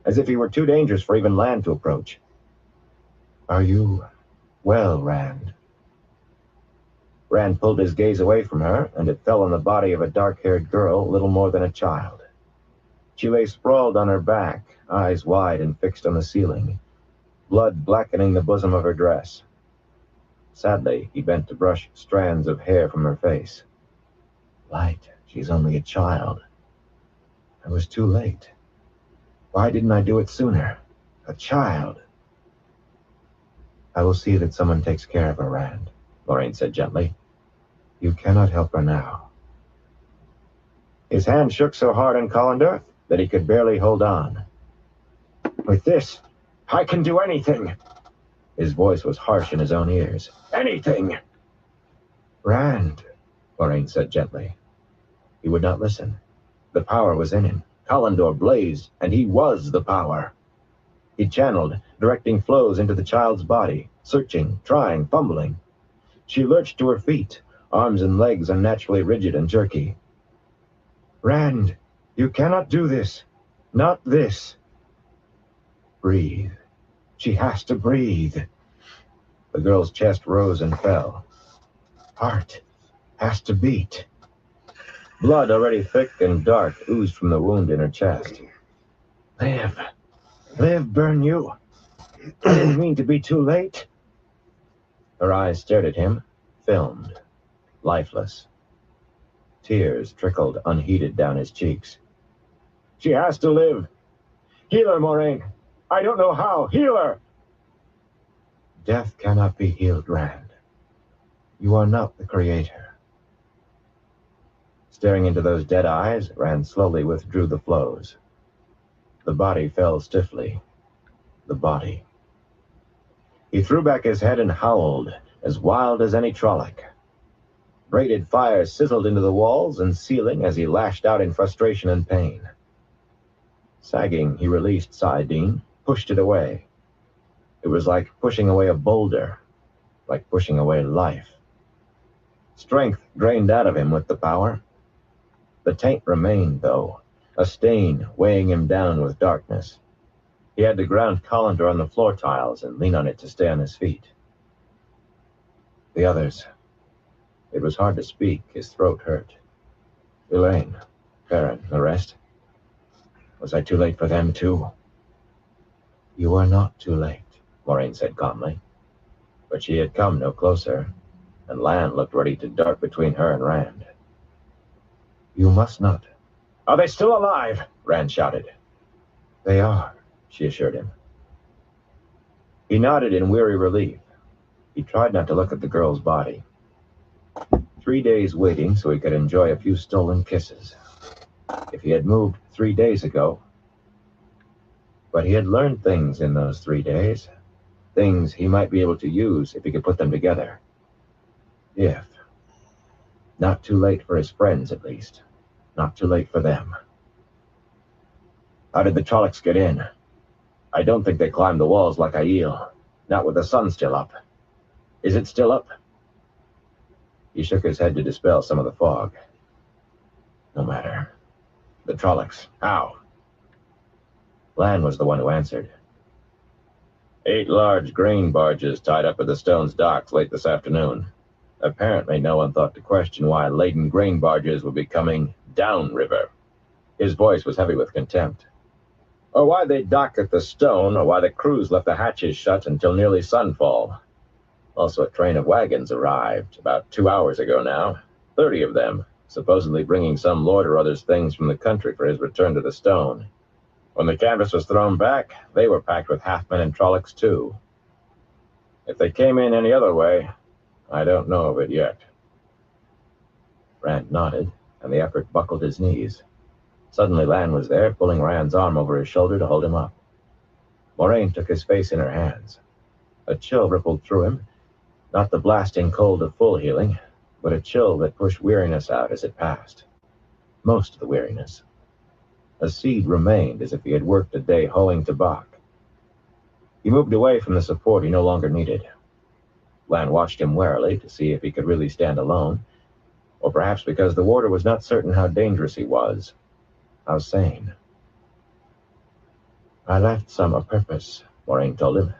As if he were too dangerous for even Lan to approach. "Are you well, Rand?" Rand pulled his gaze away from her, and it fell on the body of a dark-haired girl, little more than a child. She lay sprawled on her back, eyes wide and fixed on the ceiling, blood blackening the bosom of her dress. Sadly, he bent to brush strands of hair from her face. "Light, she's only a child. I was too late. Why didn't I do it sooner? A child." "I will see that someone takes care of her, Rand," Moraine said gently. "You cannot help her now." His hand shook so hard on Kalendor that he could barely hold on. "With this, I can do anything." His voice was harsh in his own ears. "Anything!" "Rand," Moraine said gently. He would not listen. The power was in him. Kalendor blazed, and he was the power. He channeled, directing flows into the child's body, searching, trying, fumbling. She lurched to her feet, arms and legs unnaturally rigid and jerky. "Rand, you cannot do this. Not this." "Breathe. She has to breathe." The girl's chest rose and fell. "Heart has to beat." Blood, already thick and dark, oozed from the wound in her chest. "Live. Live, burn you. I didn't mean to be too late." Her eyes stared at him, filmed, lifeless. Tears trickled unheeded down his cheeks. "She has to live. Heal her, Moraine. I don't know how. Heal her." "Death cannot be healed, Rand. You are not the creator." Staring into those dead eyes, Rand slowly withdrew the flows. The body fell stiffly. The body. He threw back his head and howled, as wild as any Trolloc. Braided fire sizzled into the walls and ceiling as he lashed out in frustration and pain. Sagging, he released Saidin, pushed it away. It was like pushing away a boulder, like pushing away life. Strength drained out of him with the power. The taint remained, though, a stain weighing him down with darkness. He had to ground Kalendor on the floor tiles and lean on it to stay on his feet. The others. It was hard to speak, his throat hurt. Elaine, Perrin, the rest. Was I too late for them, too? "You are not too late," Moraine said calmly. But she had come no closer, and Lan looked ready to dart between her and Rand. "You must not." "Are they still alive?" Rand shouted. "They are," she assured him. He nodded in weary relief. He tried not to look at the girl's body. 3 days waiting so he could enjoy a few stolen kisses. If he had moved 3 days ago... But he had learned things in those 3 days, things he might be able to use if he could put them together. If. Not too late for his friends, at least. Not too late for them. How did the Trollocs get in? I don't think they climbed the walls like Aiel. Not with the sun still up. Is it still up? He shook his head to dispel some of the fog. No matter. The Trollocs. How? Lan was the one who answered. 8 large grain barges tied up at the Stone's docks late this afternoon. Apparently no one thought to question why laden grain barges would be coming downriver. His voice was heavy with contempt. Or why they docked at the Stone, or why the crews left the hatches shut until nearly sunfall. Also, a train of wagons arrived about 2 hours ago now, 30 of them, supposedly bringing some lord or other's things from the country for his return to the Stone. When the canvas was thrown back, they were packed with halfmen and Trollocs too. If they came in any other way, I don't know of it yet. Rand nodded, and the effort buckled his knees. Suddenly Lan was there, pulling Rand's arm over his shoulder to hold him up. Moraine took his face in her hands. A chill rippled through him, not the blasting cold of full healing, but a chill that pushed weariness out as it passed. Most of the weariness. A seed remained as if he had worked a day hoeing tobacco. He moved away from the support he no longer needed. Lan watched him warily to see if he could really stand alone, or perhaps because the warder was not certain how dangerous he was, how sane. I left some a purpose, Moraine told him.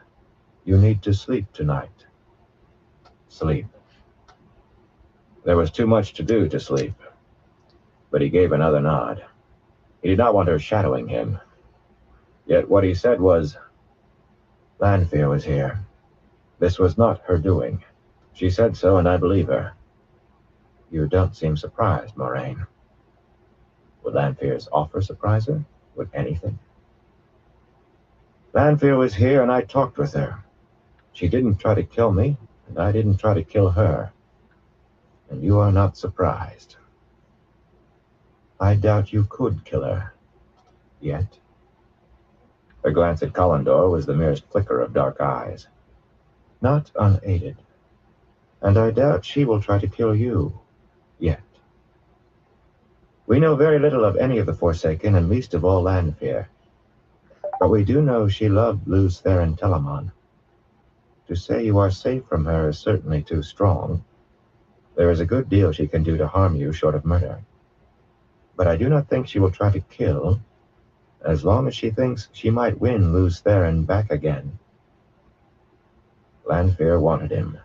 You need to sleep tonight. Sleep. There was too much to do to sleep. But he gave another nod. He did not want her shadowing him. Yet what he said was, Lanfear was here. This was not her doing. She said so, and I believe her. You don't seem surprised, Moraine. Would Lanfear's offer surprise her? Would anything? Lanfear was here, and I talked with her. She didn't try to kill me, and I didn't try to kill her. And you are not surprised. I doubt you could kill her. Yet. Her glance at Collindor was the merest flicker of dark eyes. Not unaided. And I doubt she will try to kill you. Yet. We know very little of any of the Forsaken, and least of all Lanfear. But we do know she loved Luz Theron Telamon. To say you are safe from her is certainly too strong. There is a good deal she can do to harm you short of murder. But I do not think she will try to kill, as long as she thinks she might win Luz Theron back again. Lanfear wanted him.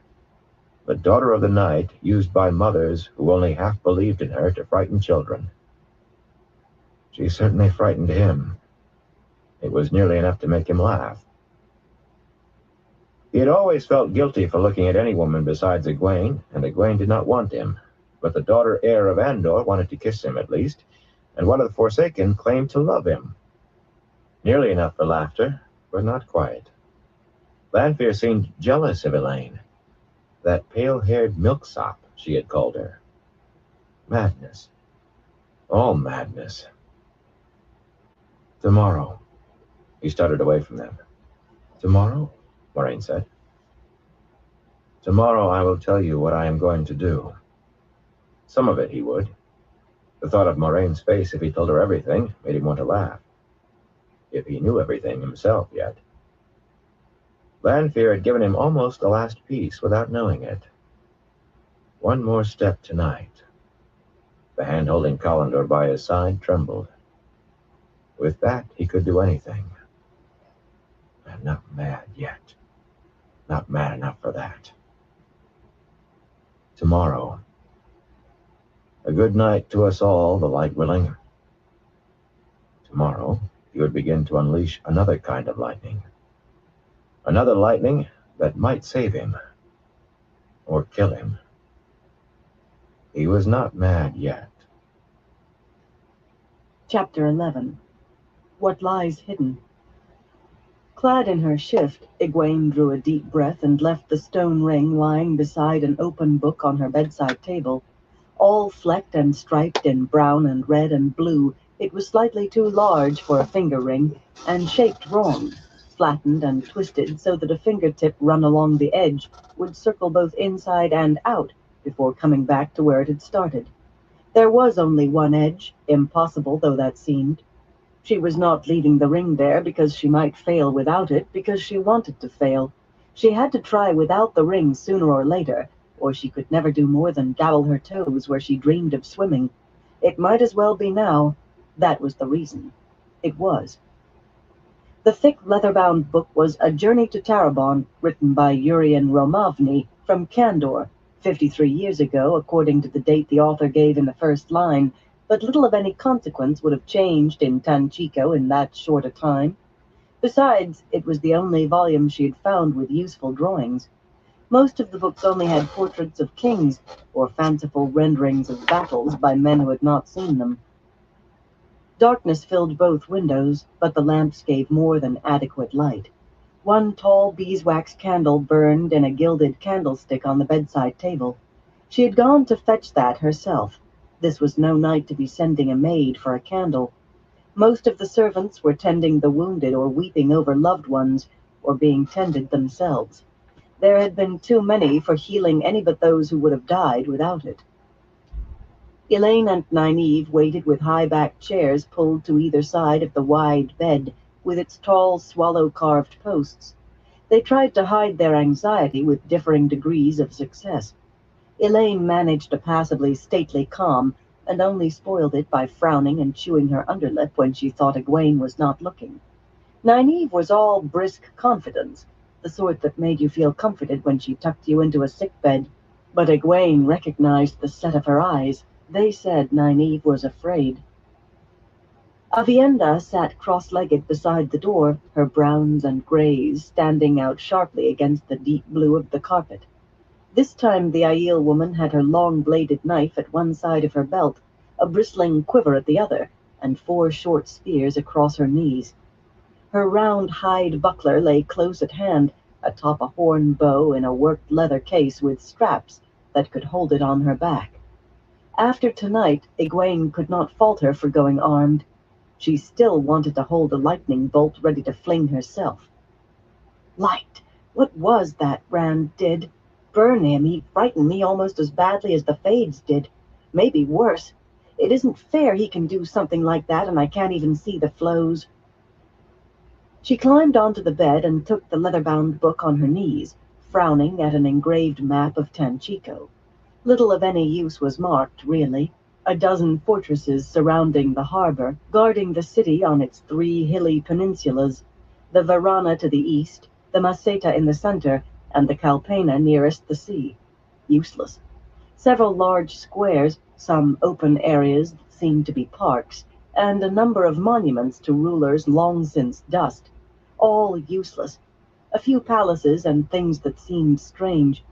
The daughter of the night, used by mothers who only half believed in her to frighten children. She certainly frightened him. It was nearly enough to make him laugh. He had always felt guilty for looking at any woman besides Egwene, and Egwene did not want him. But the daughter heir of Andor wanted to kiss him at least, and one of the Forsaken claimed to love him. Nearly enough for laughter, but not quite. Lanfear seemed jealous of Elaine. That pale-haired milksop, she had called her. Madness. All madness. Tomorrow. He stuttered away from them. Tomorrow? Moraine said. Tomorrow I will tell you what I am going to do. Some of it he would. The thought of Moraine's face if he told her everything made him want to laugh. If he knew everything himself yet. Lanfear had given him almost the last piece without knowing it. One more step tonight. The hand holding Collindor by his side trembled. With that, he could do anything. I'm not mad yet. Not mad enough for that. Tomorrow. A good night to us all, the light willing. Tomorrow, he would begin to unleash another kind of lightning. Another lightning that might save him. Or kill him. He was not mad yet. Chapter 11. What Lies Hidden. Clad in her shift, Egwene drew a deep breath and left the stone ring lying beside an open book on her bedside table, all flecked and striped in brown and red and blue, It was slightly too large for a finger ring, and shaped wrong, flattened and twisted so that a fingertip run along the edge would circle both inside and out before coming back to where it had started. There was only one edge, impossible though that seemed. She was not leaving the ring there because she might fail without it, because she wanted to fail. She had to try without the ring sooner or later, or she could never do more than dabble her toes where she dreamed of swimming. It might as well be now. That was the reason. It was. The thick leather-bound book was A Journey to Tarabon, written by Urian Romovny from Kandor, 53 years ago, according to the date the author gave in the first line, but little of any consequence would have changed in Tanchico in that short a time. Besides, it was the only volume she had found with useful drawings. Most of the books only had portraits of kings, or fanciful renderings of battles by men who had not seen them. Darkness filled both windows, but the lamps gave more than adequate light. One tall beeswax candle burned in a gilded candlestick on the bedside table. She had gone to fetch that herself. This was no night to be sending a maid for a candle. Most of the servants were tending the wounded or weeping over loved ones, or being tended themselves. There had been too many for healing any but those who would have died without it. Elaine and Nynaeve waited with high-backed chairs pulled to either side of the wide bed, with its tall swallow-carved posts. They tried to hide their anxiety with differing degrees of success. Elaine managed a passably stately calm, and only spoiled it by frowning and chewing her underlip when she thought Egwene was not looking. Nynaeve was all brisk confidence, the sort that made you feel comforted when she tucked you into a sick bed. But Egwene recognized the set of her eyes. They said Nynaeve was afraid. Avienda sat cross-legged beside the door, her browns and grays standing out sharply against the deep blue of the carpet. This time the Aiel woman had her long-bladed knife at one side of her belt, a bristling quiver at the other, and 4 short spears across her knees. Her round hide buckler lay close at hand, atop a horn bow in a worked leather case with straps that could hold it on her back. After tonight, Egwene could not fault her for going armed. She still wanted to hold a lightning bolt ready to fling herself. Light! What was that Rand did? Burn him. He frightened me almost as badly as the Fades did. Maybe worse. It isn't fair he can do something like that and I can't even see the flows. She climbed onto the bed and took the leather-bound book on her knees, frowning at an engraved map of Tanchico. Little of any use was marked, really. A dozen fortresses surrounding the harbor, guarding the city on its 3 hilly peninsulas, the Varana to the east, the Maceta in the center, and the Calpena nearest the sea. Useless. Several large squares, some open areas that seemed to be parks, and a number of monuments to rulers long since dust. All useless. A few palaces and things that seemed strange.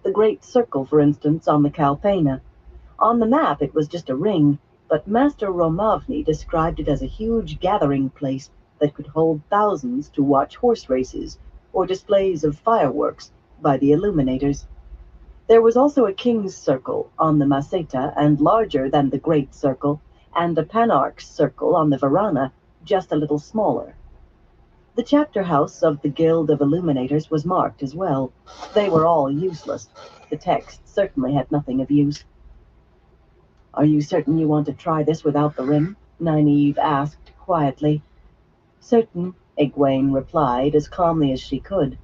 The Great Circle, for instance, on the Calpena. On the map it was just a ring, but Master Romovny described it as a huge gathering place that could hold thousands to watch horse races or displays of fireworks by the illuminators. There was also a King's Circle on the Maceta, and larger than the Great Circle, and a Panarch's Circle on the Varana, just a little smaller. The chapter house of the Guild of Illuminators was marked as well. They were all useless. The text certainly had nothing of use. "Are you certain you want to try this without the ring?" Nynaeve asked quietly. "Certain," Egwene replied, as calmly as she could.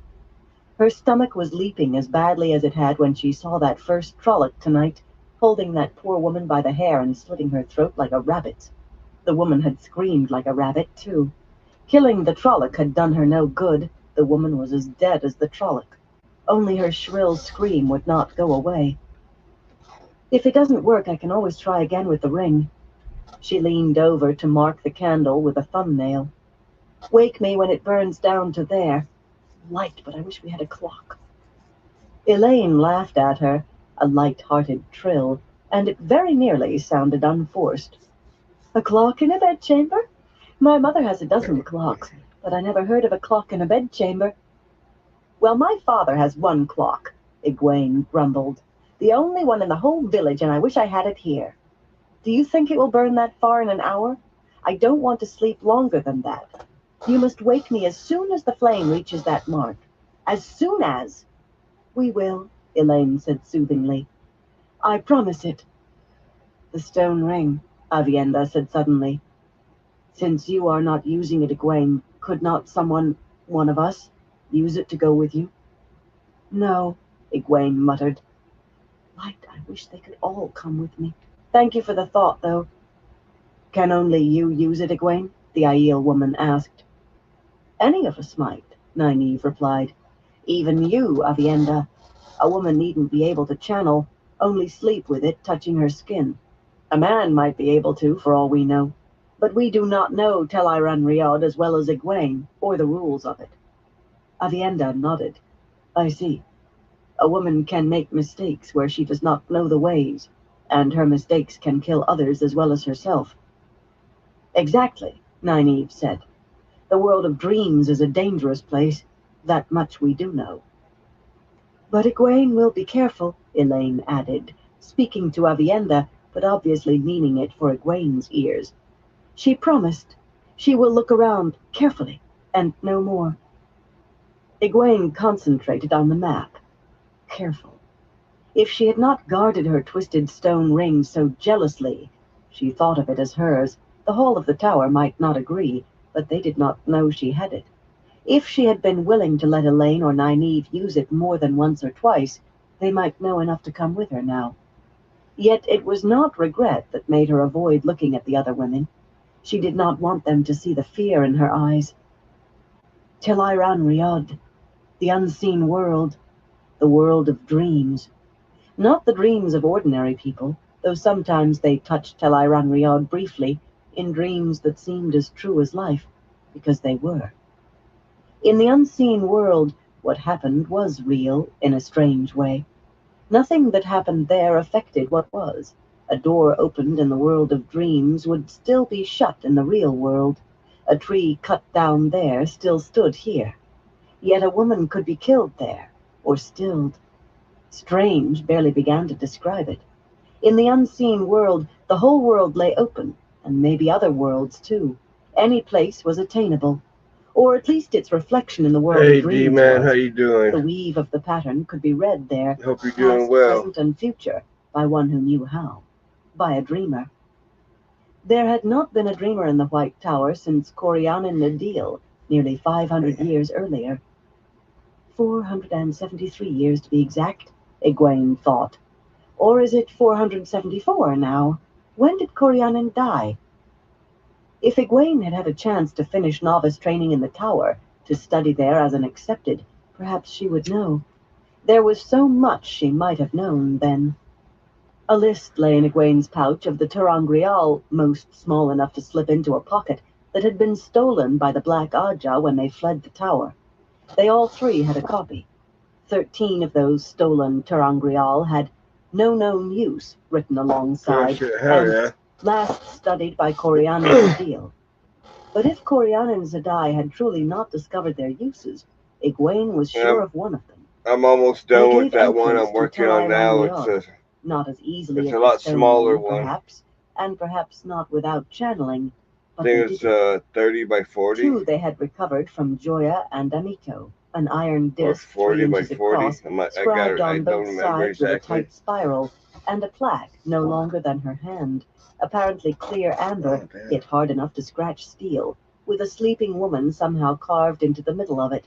Her stomach was leaping as badly as it had when she saw that first Trolloc tonight, holding that poor woman by the hair and slitting her throat like a rabbit's. The woman had screamed like a rabbit, too. Killing the Trolloc had done her no good. The woman was as dead as the Trolloc. Only her shrill scream would not go away. "If it doesn't work, I can always try again with the ring." She leaned over to mark the candle with a thumbnail. "Wake me when it burns down to there. Light, but I wish we had a clock." Elaine laughed at her, a light-hearted trill, and it very nearly sounded unforced. "A clock in a bedchamber? My mother has a dozen clocks, but I never heard of a clock in a bedchamber." "Well, my father has one clock," Egwene grumbled. "The only one in the whole village, and I wish I had it here. Do you think it will burn that far in an hour? I don't want to sleep longer than that. You must wake me as soon as the flame reaches that mark. As soon as. We will, Elaine said soothingly. I promise it. The stone ring, Avienda said suddenly. Since you are not using it, Egwene, could not someone, one of us, use it to go with you? No, Egwene muttered. Light, I wish they could all come with me. Thank you for the thought, though. Can only you use it, Egwene? The Aiel woman asked. Any of us might, Nynaeve replied. Even you, Avienda. A woman needn't be able to channel, only sleep with it touching her skin. A man might be able to, for all we know. But we do not know Tel'aran'rhiod Riyadh as well as Egwene, or the rules of it. Avienda nodded. I see. A woman can make mistakes where she does not know the ways, and her mistakes can kill others as well as herself. Exactly, Nynaeve said. The world of dreams is a dangerous place. That much we do know. But Egwene will be careful, Elaine added, speaking to Avienda, but obviously meaning it for Egwene's ears. She promised. She will look around carefully, and no more. Egwene concentrated on the map. Careful. If she had not guarded her twisted stone ring so jealously, she thought of it as hers. The whole of the tower might not agree, but they did not know she had it. If she had been willing to let Elaine or Nynaeve use it more than once or twice, they might know enough to come with her now. Yet it was not regret that made her avoid looking at the other women. She did not want them to see the fear in her eyes. Tel'aran'rhiod, the unseen world, the world of dreams. Not the dreams of ordinary people, though sometimes they touched Tel'aran'rhiod briefly, in dreams that seemed as true as life, because they were. In the unseen world, what happened was real, in a strange way. Nothing that happened there affected what was. A door opened in the world of dreams would still be shut in the real world. A tree cut down there still stood here. Yet a woman could be killed there, or stilled. Strange barely began to describe it. In the unseen world, the whole world lay open, and maybe other worlds too. Any place was attainable. Or at least its reflection in the world of dreams D-Man, was. how you doing? The weave of the pattern could be read there, Hope you're doing past, well. present, and future, by one who knew how. By a dreamer. There had not been a dreamer in the White Tower since Corianin Nadil, nearly 500 years earlier. 473 years to be exact, Egwene thought. Or is it 474 now? When did Corianin die? If Egwene had had a chance to finish novice training in the tower, to study there as an accepted, perhaps she would know. There was so much she might have known then. A list lay in Egwene's pouch of the ter'angreal, most small enough to slip into a pocket, that had been stolen by the Black Aja when they fled the tower. They all three had a copy. 13 of those stolen ter'angreal had no known use written alongside, Hell and yeah. last studied by Corianin Zadil. But if Corianin Zadai had truly not discovered their uses, Egwene was sure of one of them. I'm almost They done with gave that one entrance I'm to working on now. Tel'aran'rhiod, not as easily it's as a the lot stone smaller ring, one. perhaps, and perhaps not without channeling, I but they think did it's it. 30 by 40. 2 they had recovered from Joya and Amito, an iron Or disc 40 3 by inches 40. across, I got scribed it. I on don't both remember sides with a exactly. tight spiral, and a plaque no longer than her hand, apparently clear amber, yet hard enough to scratch steel, with a sleeping woman somehow carved into the middle of it.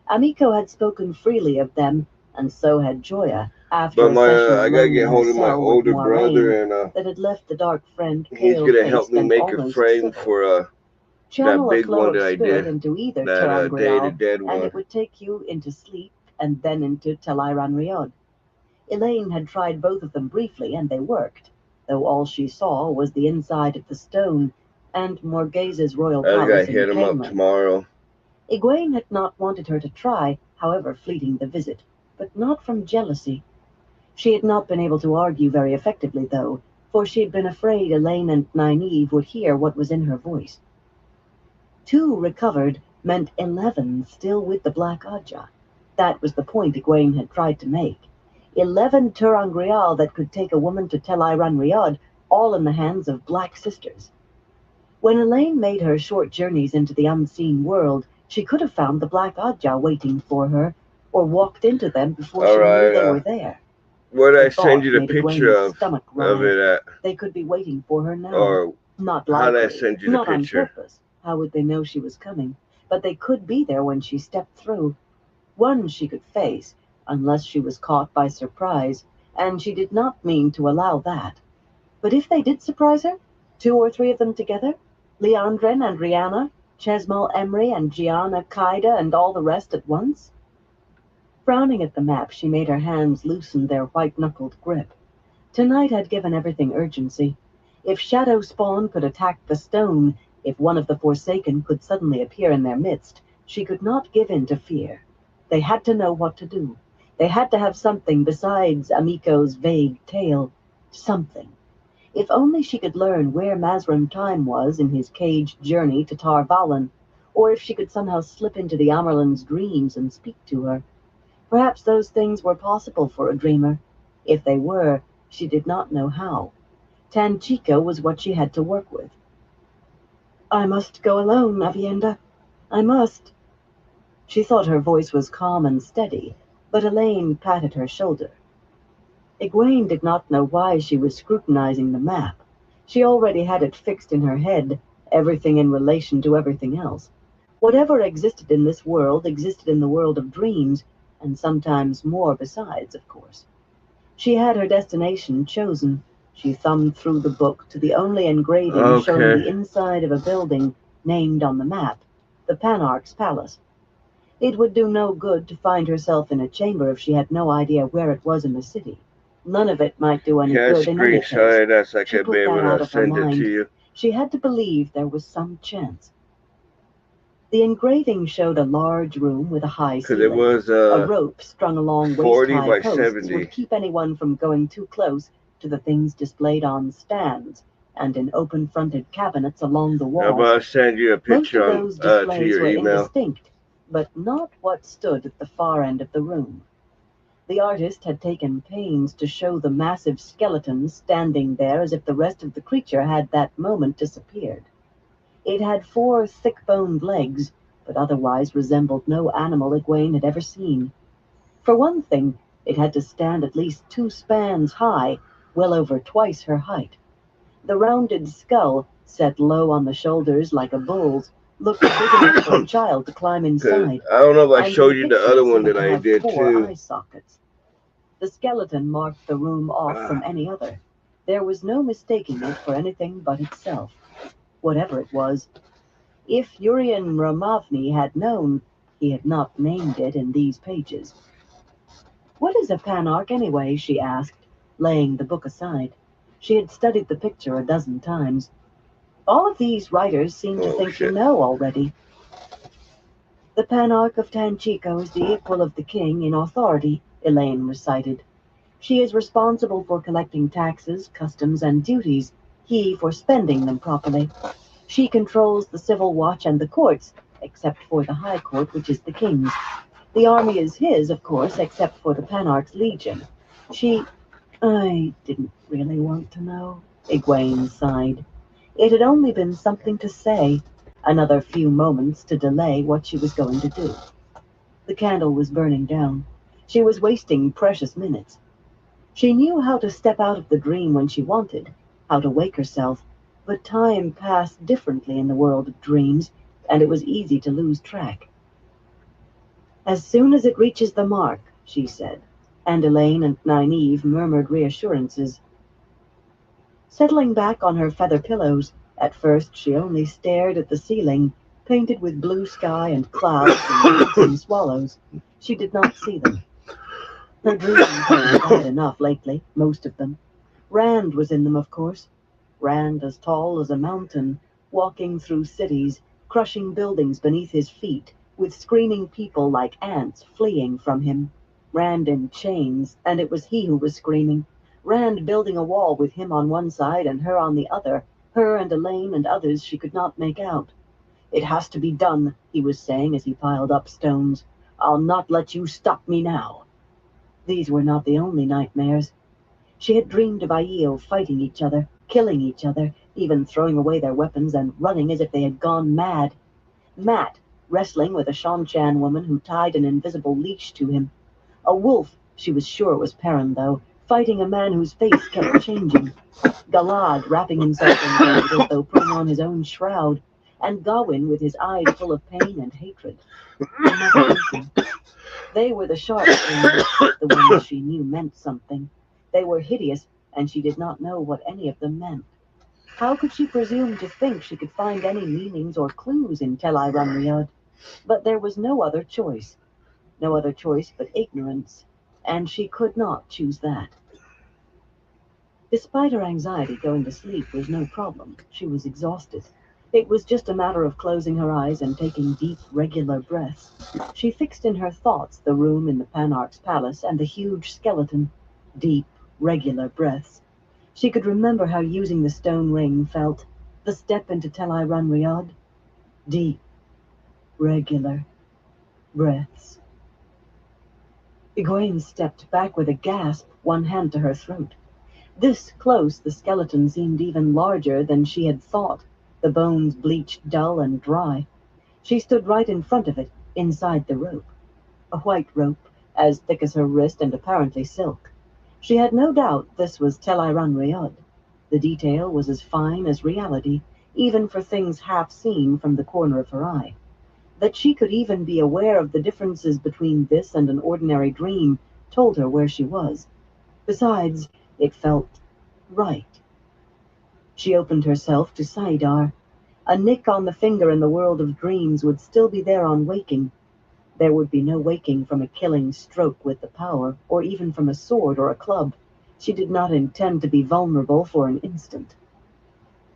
Amiko had spoken freely of them, and so had Joya, after But a session I alone gotta get in her hold of my cell with older brother, Moiraine and that had left the dark friend he's gonna help pale-faced me and make a almost frame civil. for that Channel a big flow one of that I spirit did. into either That Day of the ter'angreal, Dead and one. it would take you into sleep and then into Tel'aran'rhiod. Elaine had tried both of them briefly, and they worked, though all she saw was the inside of the stone and Morghase's royal I gotta palace in hit him up Caemlyn. tomorrow. Egwene had not wanted her to try, however fleeting the visit, but not from jealousy. She had not been able to argue very effectively, though, for she had been afraid Elaine and Nynaeve would hear what was in her voice. 2 recovered meant 11 still with the Black Aja. That was the point Egwene had tried to make. 11 ter'angreal that could take a woman to Tel'aran'rhiod, all in the hands of Black Sisters. When Elaine made her short journeys into the unseen world, she could have found the Black Oddja waiting for her, or walked into them before All she knew right. they were there. Where did The I send thought you the made picture Egwene's of stomach of rise. it at? They could be waiting for her now. Or Not how did I likely, send you the not on picture? purpose. How would they know she was coming? But they could be there when she stepped through. One she could face, unless she was caught by surprise, and she did not mean to allow that. But if they did surprise her, 2 or 3 of them together, Leandrin and Rihanna, Chesmal Emery and Gianna Kaida and all the rest at once? Frowning at the map, she made her hands loosen their white-knuckled grip. Tonight had given everything urgency. If Shadow Spawn could attack the stone, if one of the Forsaken could suddenly appear in their midst, she could not give in to fear. They had to know what to do. They had to have something besides Amiko's vague tale. Something. If only she could learn where Mazrim Time was in his caged journey to Tar Valon, or if she could somehow slip into the Amerlin's dreams and speak to her. Perhaps those things were possible for a dreamer. If they were, she did not know how. Tanchico was what she had to work with. I must go alone, Avienda. I must. She thought her voice was calm and steady, but Elaine patted her shoulder. Egwene did not know why she was scrutinizing the map. She already had it fixed in her head, everything in relation to everything else. Whatever existed in this world existed in the world of dreams, and sometimes more besides, of course. She had her destination chosen. She thumbed through the book to the only engraving showing the inside of a building named on the map, the Panarch's Palace. It would do no good to find herself in a chamber if she had no idea where it was in the city. None of it might do any Can I good in any case. screenshot that so I She can put be able that out to of her send it to mind. you? She had to believe there was some chance. The engraving showed a large room with a high Because ceiling. it was A rope strung along 40 waist-high by posts 70. would keep anyone from going too close to the things displayed on stands and in open-fronted cabinets along the I'm walls. about to send you a Most of picture those to displays your were email. indistinct, but not what stood at the far end of the room. The artist had taken pains to show the massive skeletons standing there as if the rest of the creature had that moment disappeared. It had 4 thick-boned legs, but otherwise resembled no animal Egwene had ever seen. For one thing, it had to stand at least 2 spans high, well over twice her height. The rounded skull, set low on the shoulders like a bull's, looked big enough for a child to climb inside. I don't know if I And showed in you the pictures other one seemed that to I have did 4 too. eye sockets. The skeleton marked the room off from any other. There was no mistaking it for anything but itself, whatever it was. If Urian Ramavni had known, he had not named it in these pages. What is a Panarch anyway? She asked, laying the book aside. She had studied the picture a dozen times. All of these writers seem to think you know already. The Panarch of Tanchico is the equal of the king in authority, Elaine recited. She is responsible for collecting taxes, customs, and duties, he for spending them properly. She controls the civil watch and the courts, except for the High Court, which is the king's. The army is his, of course, except for the Panarch's legion. I didn't really want to know, Egwene sighed. It had only been something to say, another few moments to delay what she was going to do. The candle was burning down. She was wasting precious minutes. She knew how to step out of the dream when she wanted, how to wake herself, but time passed differently in the world of dreams, and it was easy to lose track. As soon as it reaches the mark, she said, and Elaine and Nynaeve murmured reassurances. Settling back on her feather pillows, at first she only stared at the ceiling, painted with blue sky and clouds and dancing swallows. She did not see them. Her dreams had been bad enough lately, most of them. Rand was in them, of course. Rand as tall as a mountain, walking through cities, crushing buildings beneath his feet, with screaming people like ants fleeing from him. Rand in chains, and it was he who was screaming. Rand building a wall with him on one side and her on the other, her and Elaine and others she could not make out. It has to be done, he was saying as he piled up stones. I'll not let you stop me now. These were not the only nightmares. She had dreamed of Aiel fighting each other, killing each other, even throwing away their weapons and running as if they had gone mad. Matt, wrestling with a Shanchan woman who tied an invisible leash to him. A wolf, she was sure was Perrin, though, fighting a man whose face kept changing. Galad wrapping himself in gold as though putting on his own shroud, and Gawain with his eyes full of pain and hatred. Another person. They were the sharp ones, the ones she knew meant something. They were hideous, and she did not know what any of them meant. How could she presume to think she could find any meanings or clues in Tel Riyadh? But there was no other choice. No other choice but ignorance, and she could not choose that. Despite her anxiety, going to sleep was no problem. She was exhausted. It was just a matter of closing her eyes and taking deep, regular breaths. She fixed in her thoughts the room in the Panarch's palace and the huge skeleton. Deep, regular breaths. She could remember how using the stone ring felt. The step into Tel Riyadh. Deep, regular breaths. Egwene stepped back with a gasp, one hand to her throat. This close, the skeleton seemed even larger than she had thought, the bones bleached dull and dry. She stood right in front of it, inside the rope. A white rope, as thick as her wrist and apparently silk. She had no doubt this was Tel Riyadh. The detail was as fine as reality, even for things half seen from the corner of her eye. That she could even be aware of the differences between this and an ordinary dream told her where she was. Besides, it felt right. She opened herself to Saidar. A nick on the finger in the world of dreams would still be there on waking. There would be no waking from a killing stroke with the power, or even from a sword or a club. She did not intend to be vulnerable for an instant.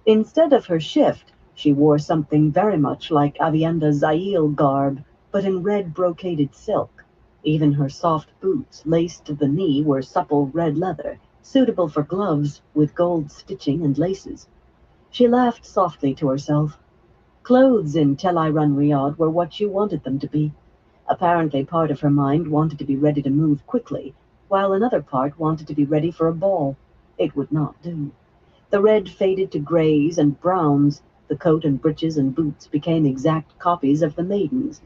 Instead of her shift, she wore something very much like Avienda Zail garb, but in red brocaded silk. Even her soft boots, laced to the knee, were supple red leather, suitable for gloves with gold stitching and laces. She laughed softly to herself. Clothes in Tel Riyadh were what you wanted them to be. Apparently part of her mind wanted to be ready to move quickly, while another part wanted to be ready for a ball. It would not do. The red faded to grays and browns. The coat and breeches and boots became exact copies of the maiden's.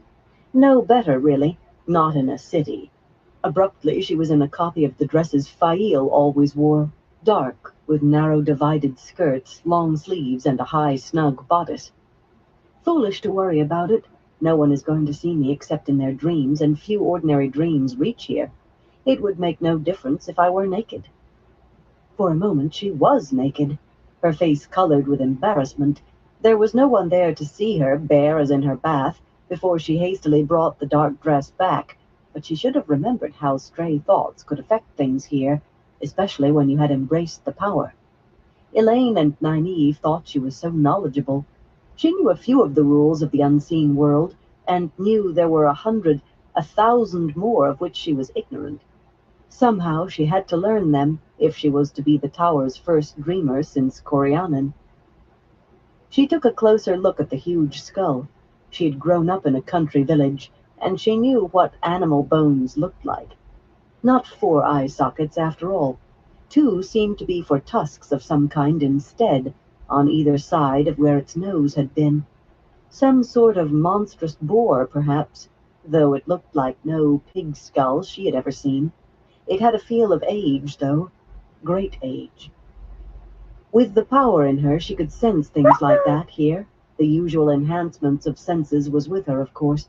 No better, really. Not in a city. Abruptly, she was in a copy of the dresses Fail always wore. Dark, with narrow divided skirts, long sleeves, and a high, snug bodice. Foolish to worry about it. No one is going to see me except in their dreams, and few ordinary dreams reach here. It would make no difference if I were naked. For a moment she was naked, her face colored with embarrassment. There was no one there to see her, bare as in her bath, before she hastily brought the dark dress back. But she should have remembered how stray thoughts could affect things here, especially when you had embraced the power. Elaine and Nynaeve thought she was so knowledgeable. She knew a few of the rules of the unseen world, and knew there were 100, 1,000 more of which she was ignorant. Somehow she had to learn them if she was to be the tower's first dreamer since Corianin. She took a closer look at the huge skull. She had grown up in a country village, and she knew what animal bones looked like. Not 4 eye sockets, after all. 2 seemed to be for tusks of some kind instead, on either side of where its nose had been. Some sort of monstrous boar, perhaps, though it looked like no pig skull she had ever seen. It had a feel of age, though. Great age. With the power in her, she could sense things like that here. The usual enhancements of senses was with her, of course.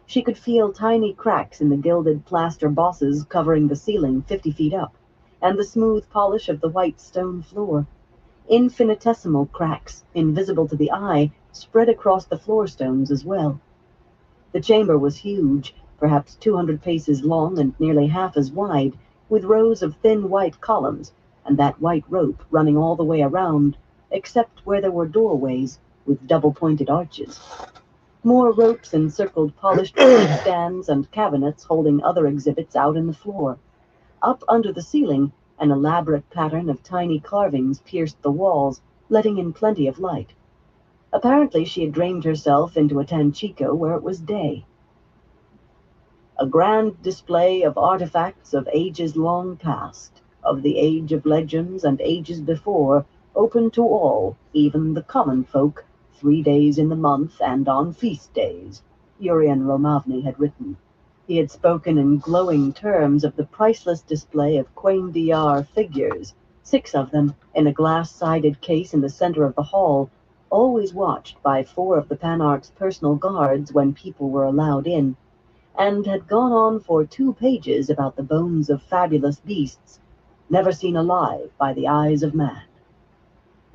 She could feel tiny cracks in the gilded plaster bosses covering the ceiling 50 feet up, and the smooth polish of the white stone floor. Infinitesimal cracks, invisible to the eye, spread across the floor stones as well. The chamber was huge, perhaps 200 paces long and nearly half as wide, with rows of thin white columns, and that white rope running all the way around, except where there were doorways with double-pointed arches. More ropes encircled polished stands and cabinets holding other exhibits out in the floor. Up under the ceiling, an elaborate pattern of tiny carvings pierced the walls, letting in plenty of light. Apparently she had dreamed herself into a Tanchico where it was day. A grand display of artifacts of ages long past, of the age of legends and ages before, open to all, even the common folk, 3 days in the month and on feast days, Urian Romovny had written. He had spoken in glowing terms of the priceless display of Quain Diar figures, 6 of them, in a glass-sided case in the center of the hall, always watched by 4 of the Panarch's personal guards when people were allowed in, and had gone on for 2 pages about the bones of fabulous beasts, never seen alive by the eyes of man.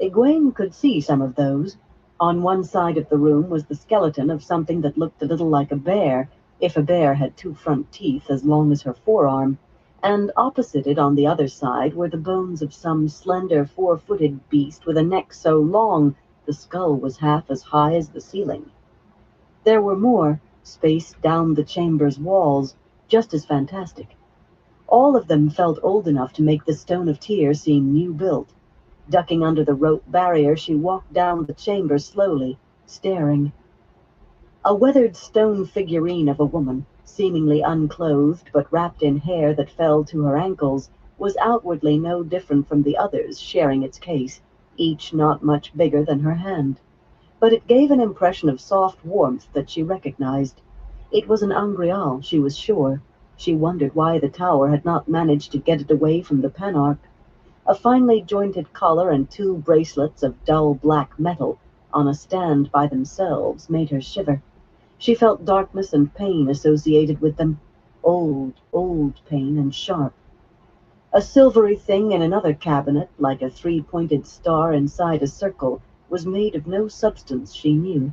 Egwene could see some of those. On one side of the room was the skeleton of something that looked a little like a bear, if a bear had 2 front teeth as long as her forearm, and opposite it on the other side were the bones of some slender 4-footed beast with a neck so long the skull was half as high as the ceiling. There were more, spaced down the chamber's walls, just as fantastic. All of them felt old enough to make the Stone of Tyr seem new-built. Ducking under the rope barrier, she walked down the chamber slowly, staring. A weathered stone figurine of a woman, seemingly unclothed but wrapped in hair that fell to her ankles, was outwardly no different from the others sharing its case, each not much bigger than her hand. But it gave an impression of soft warmth that she recognized. It was an Angreal, she was sure. She wondered why the tower had not managed to get it away from the Panarch. A finely jointed collar and 2 bracelets of dull black metal on a stand by themselves made her shiver. She felt darkness and pain associated with them, old, old pain and sharp. A silvery thing in another cabinet, like a 3-pointed star inside a circle, was made of no substance she knew.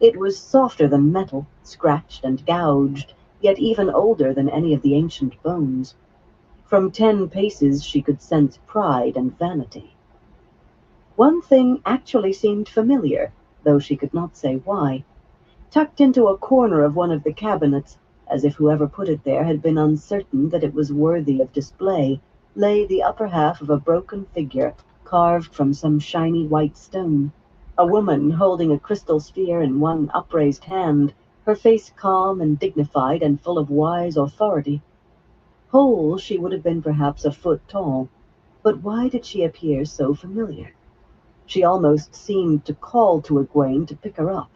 It was softer than metal, scratched and gouged, yet even older than any of the ancient bones. From 10 paces she could sense pride and vanity. One thing actually seemed familiar, though she could not say why. Tucked into a corner of one of the cabinets, as if whoever put it there had been uncertain that it was worthy of display, lay the upper half of a broken figure carved from some shiny white stone. A woman holding a crystal sphere in one upraised hand, her face calm and dignified and full of wise authority. Whole, she would have been perhaps a foot tall, but why did she appear so familiar? She almost seemed to call to Egwene to pick her up.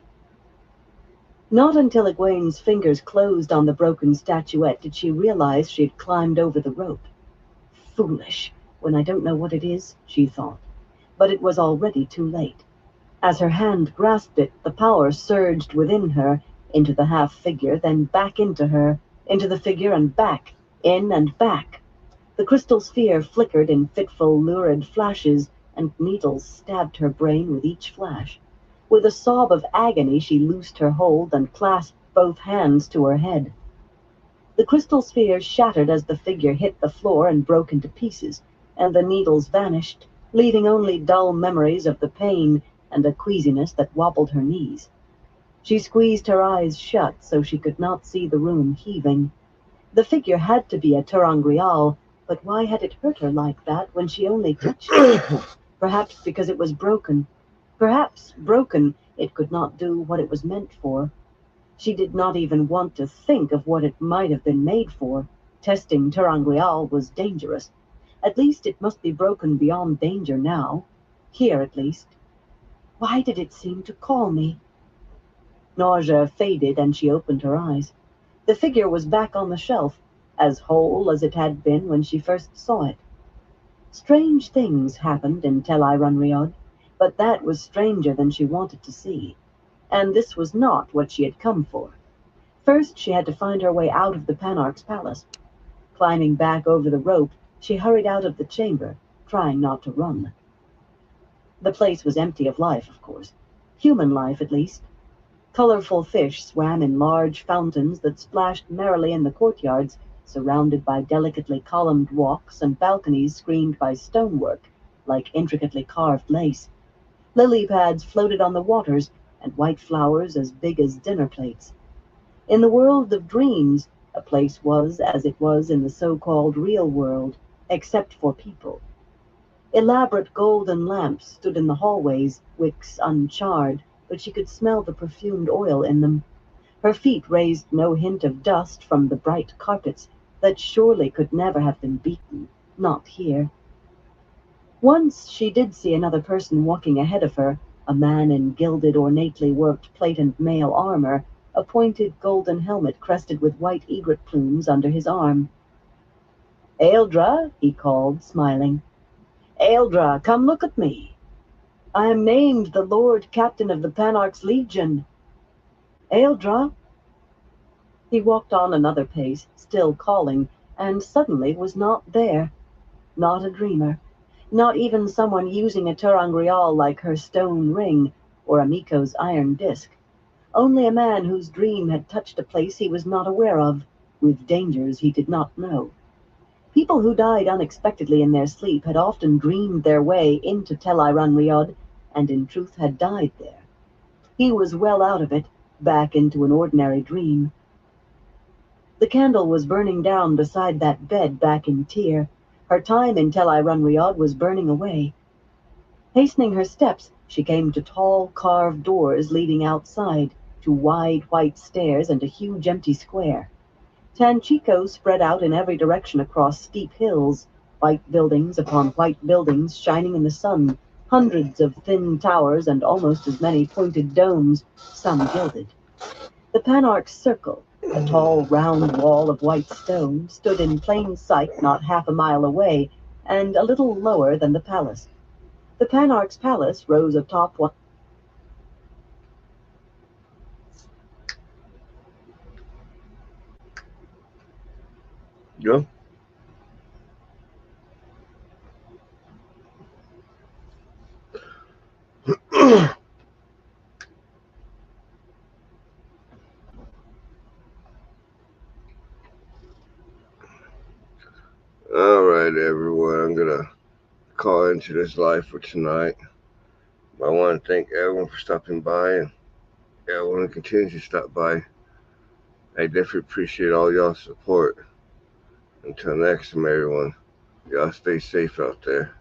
Not until Egwene's fingers closed on the broken statuette did she realize she had climbed over the rope. Foolish, when I don't know what it is, she thought. But it was already too late. As her hand grasped it, the power surged within her, into the half-figure, then back into her, into the figure and back, in and back. The crystal sphere flickered in fitful, lurid flashes, and needles stabbed her brain with each flash. With a sob of agony, she loosed her hold and clasped both hands to her head. The crystal sphere shattered as the figure hit the floor and broke into pieces, and the needles vanished, leaving only dull memories of the pain and a queasiness that wobbled her knees. She squeezed her eyes shut so she could not see the room heaving. The figure had to be a Terangrial, but why had it hurt her like that when she only touched it? Perhaps because it was broken. Perhaps, broken, it could not do what it was meant for. She did not even want to think of what it might have been made for. Testing Terangrial was dangerous. At least it must be broken beyond danger now. Here, at least. Why did it seem to call me? Nausea faded and she opened her eyes. The figure was back on the shelf, as whole as it had been when she first saw it. Strange things happened in Tel Runriod, but that was stranger than she wanted to see. And this was not what she had come for. First, she had to find her way out of the Panarch's palace. Climbing back over the rope, she hurried out of the chamber, trying not to run. The place was empty of life, of course. Human life, at least. Colorful fish swam in large fountains that splashed merrily in the courtyards, surrounded by delicately columned walks and balconies screened by stonework, like intricately carved lace. Lily pads floated on the waters, and white flowers as big as dinner plates. In the world of dreams, a place was as it was in the so-called real world, except for people. Elaborate golden lamps stood in the hallways, wicks uncharred, but she could smell the perfumed oil in them. Her feet raised no hint of dust from the bright carpets that surely could never have been beaten, not here. Once she did see another person walking ahead of her, a man in gilded, ornately worked plate and mail armor, a pointed golden helmet crested with white egret plumes under his arm. "Aeldra," he called, smiling. "Aeldra, come look at me. I am named the Lord Captain of the Panarch's Legion. Aeldra." He walked on another pace, still calling, and suddenly was not there. Not a dreamer. Not even someone using a ter'angreal like her stone ring, or a Miko's iron disc. Only a man whose dream had touched a place he was not aware of, with dangers he did not know. People who died unexpectedly in their sleep had often dreamed their way into Tel Riyadh, and in truth had died there. He was well out of it, back into an ordinary dream. The candle was burning down beside that bed back in Tyr. Her time in Tel Riyadh was burning away. Hastening her steps, she came to tall carved doors leading outside, to wide white stairs and a huge empty square. Tanchico spread out in every direction across steep hills, white buildings upon white buildings shining in the sun, hundreds of thin towers and almost as many pointed domes, some gilded. The Panarch's Circle, a tall round wall of white stone, stood in plain sight not half a mile away, and a little lower than the palace. The Panarch's palace rose atop one. Go. All right, everyone. I'm gonna call into this live for tonight. I want to thank everyone for stopping by, and everyone who continues to stop by. I definitely appreciate all y'all's support. Until next time, everyone. Y'all stay safe out there.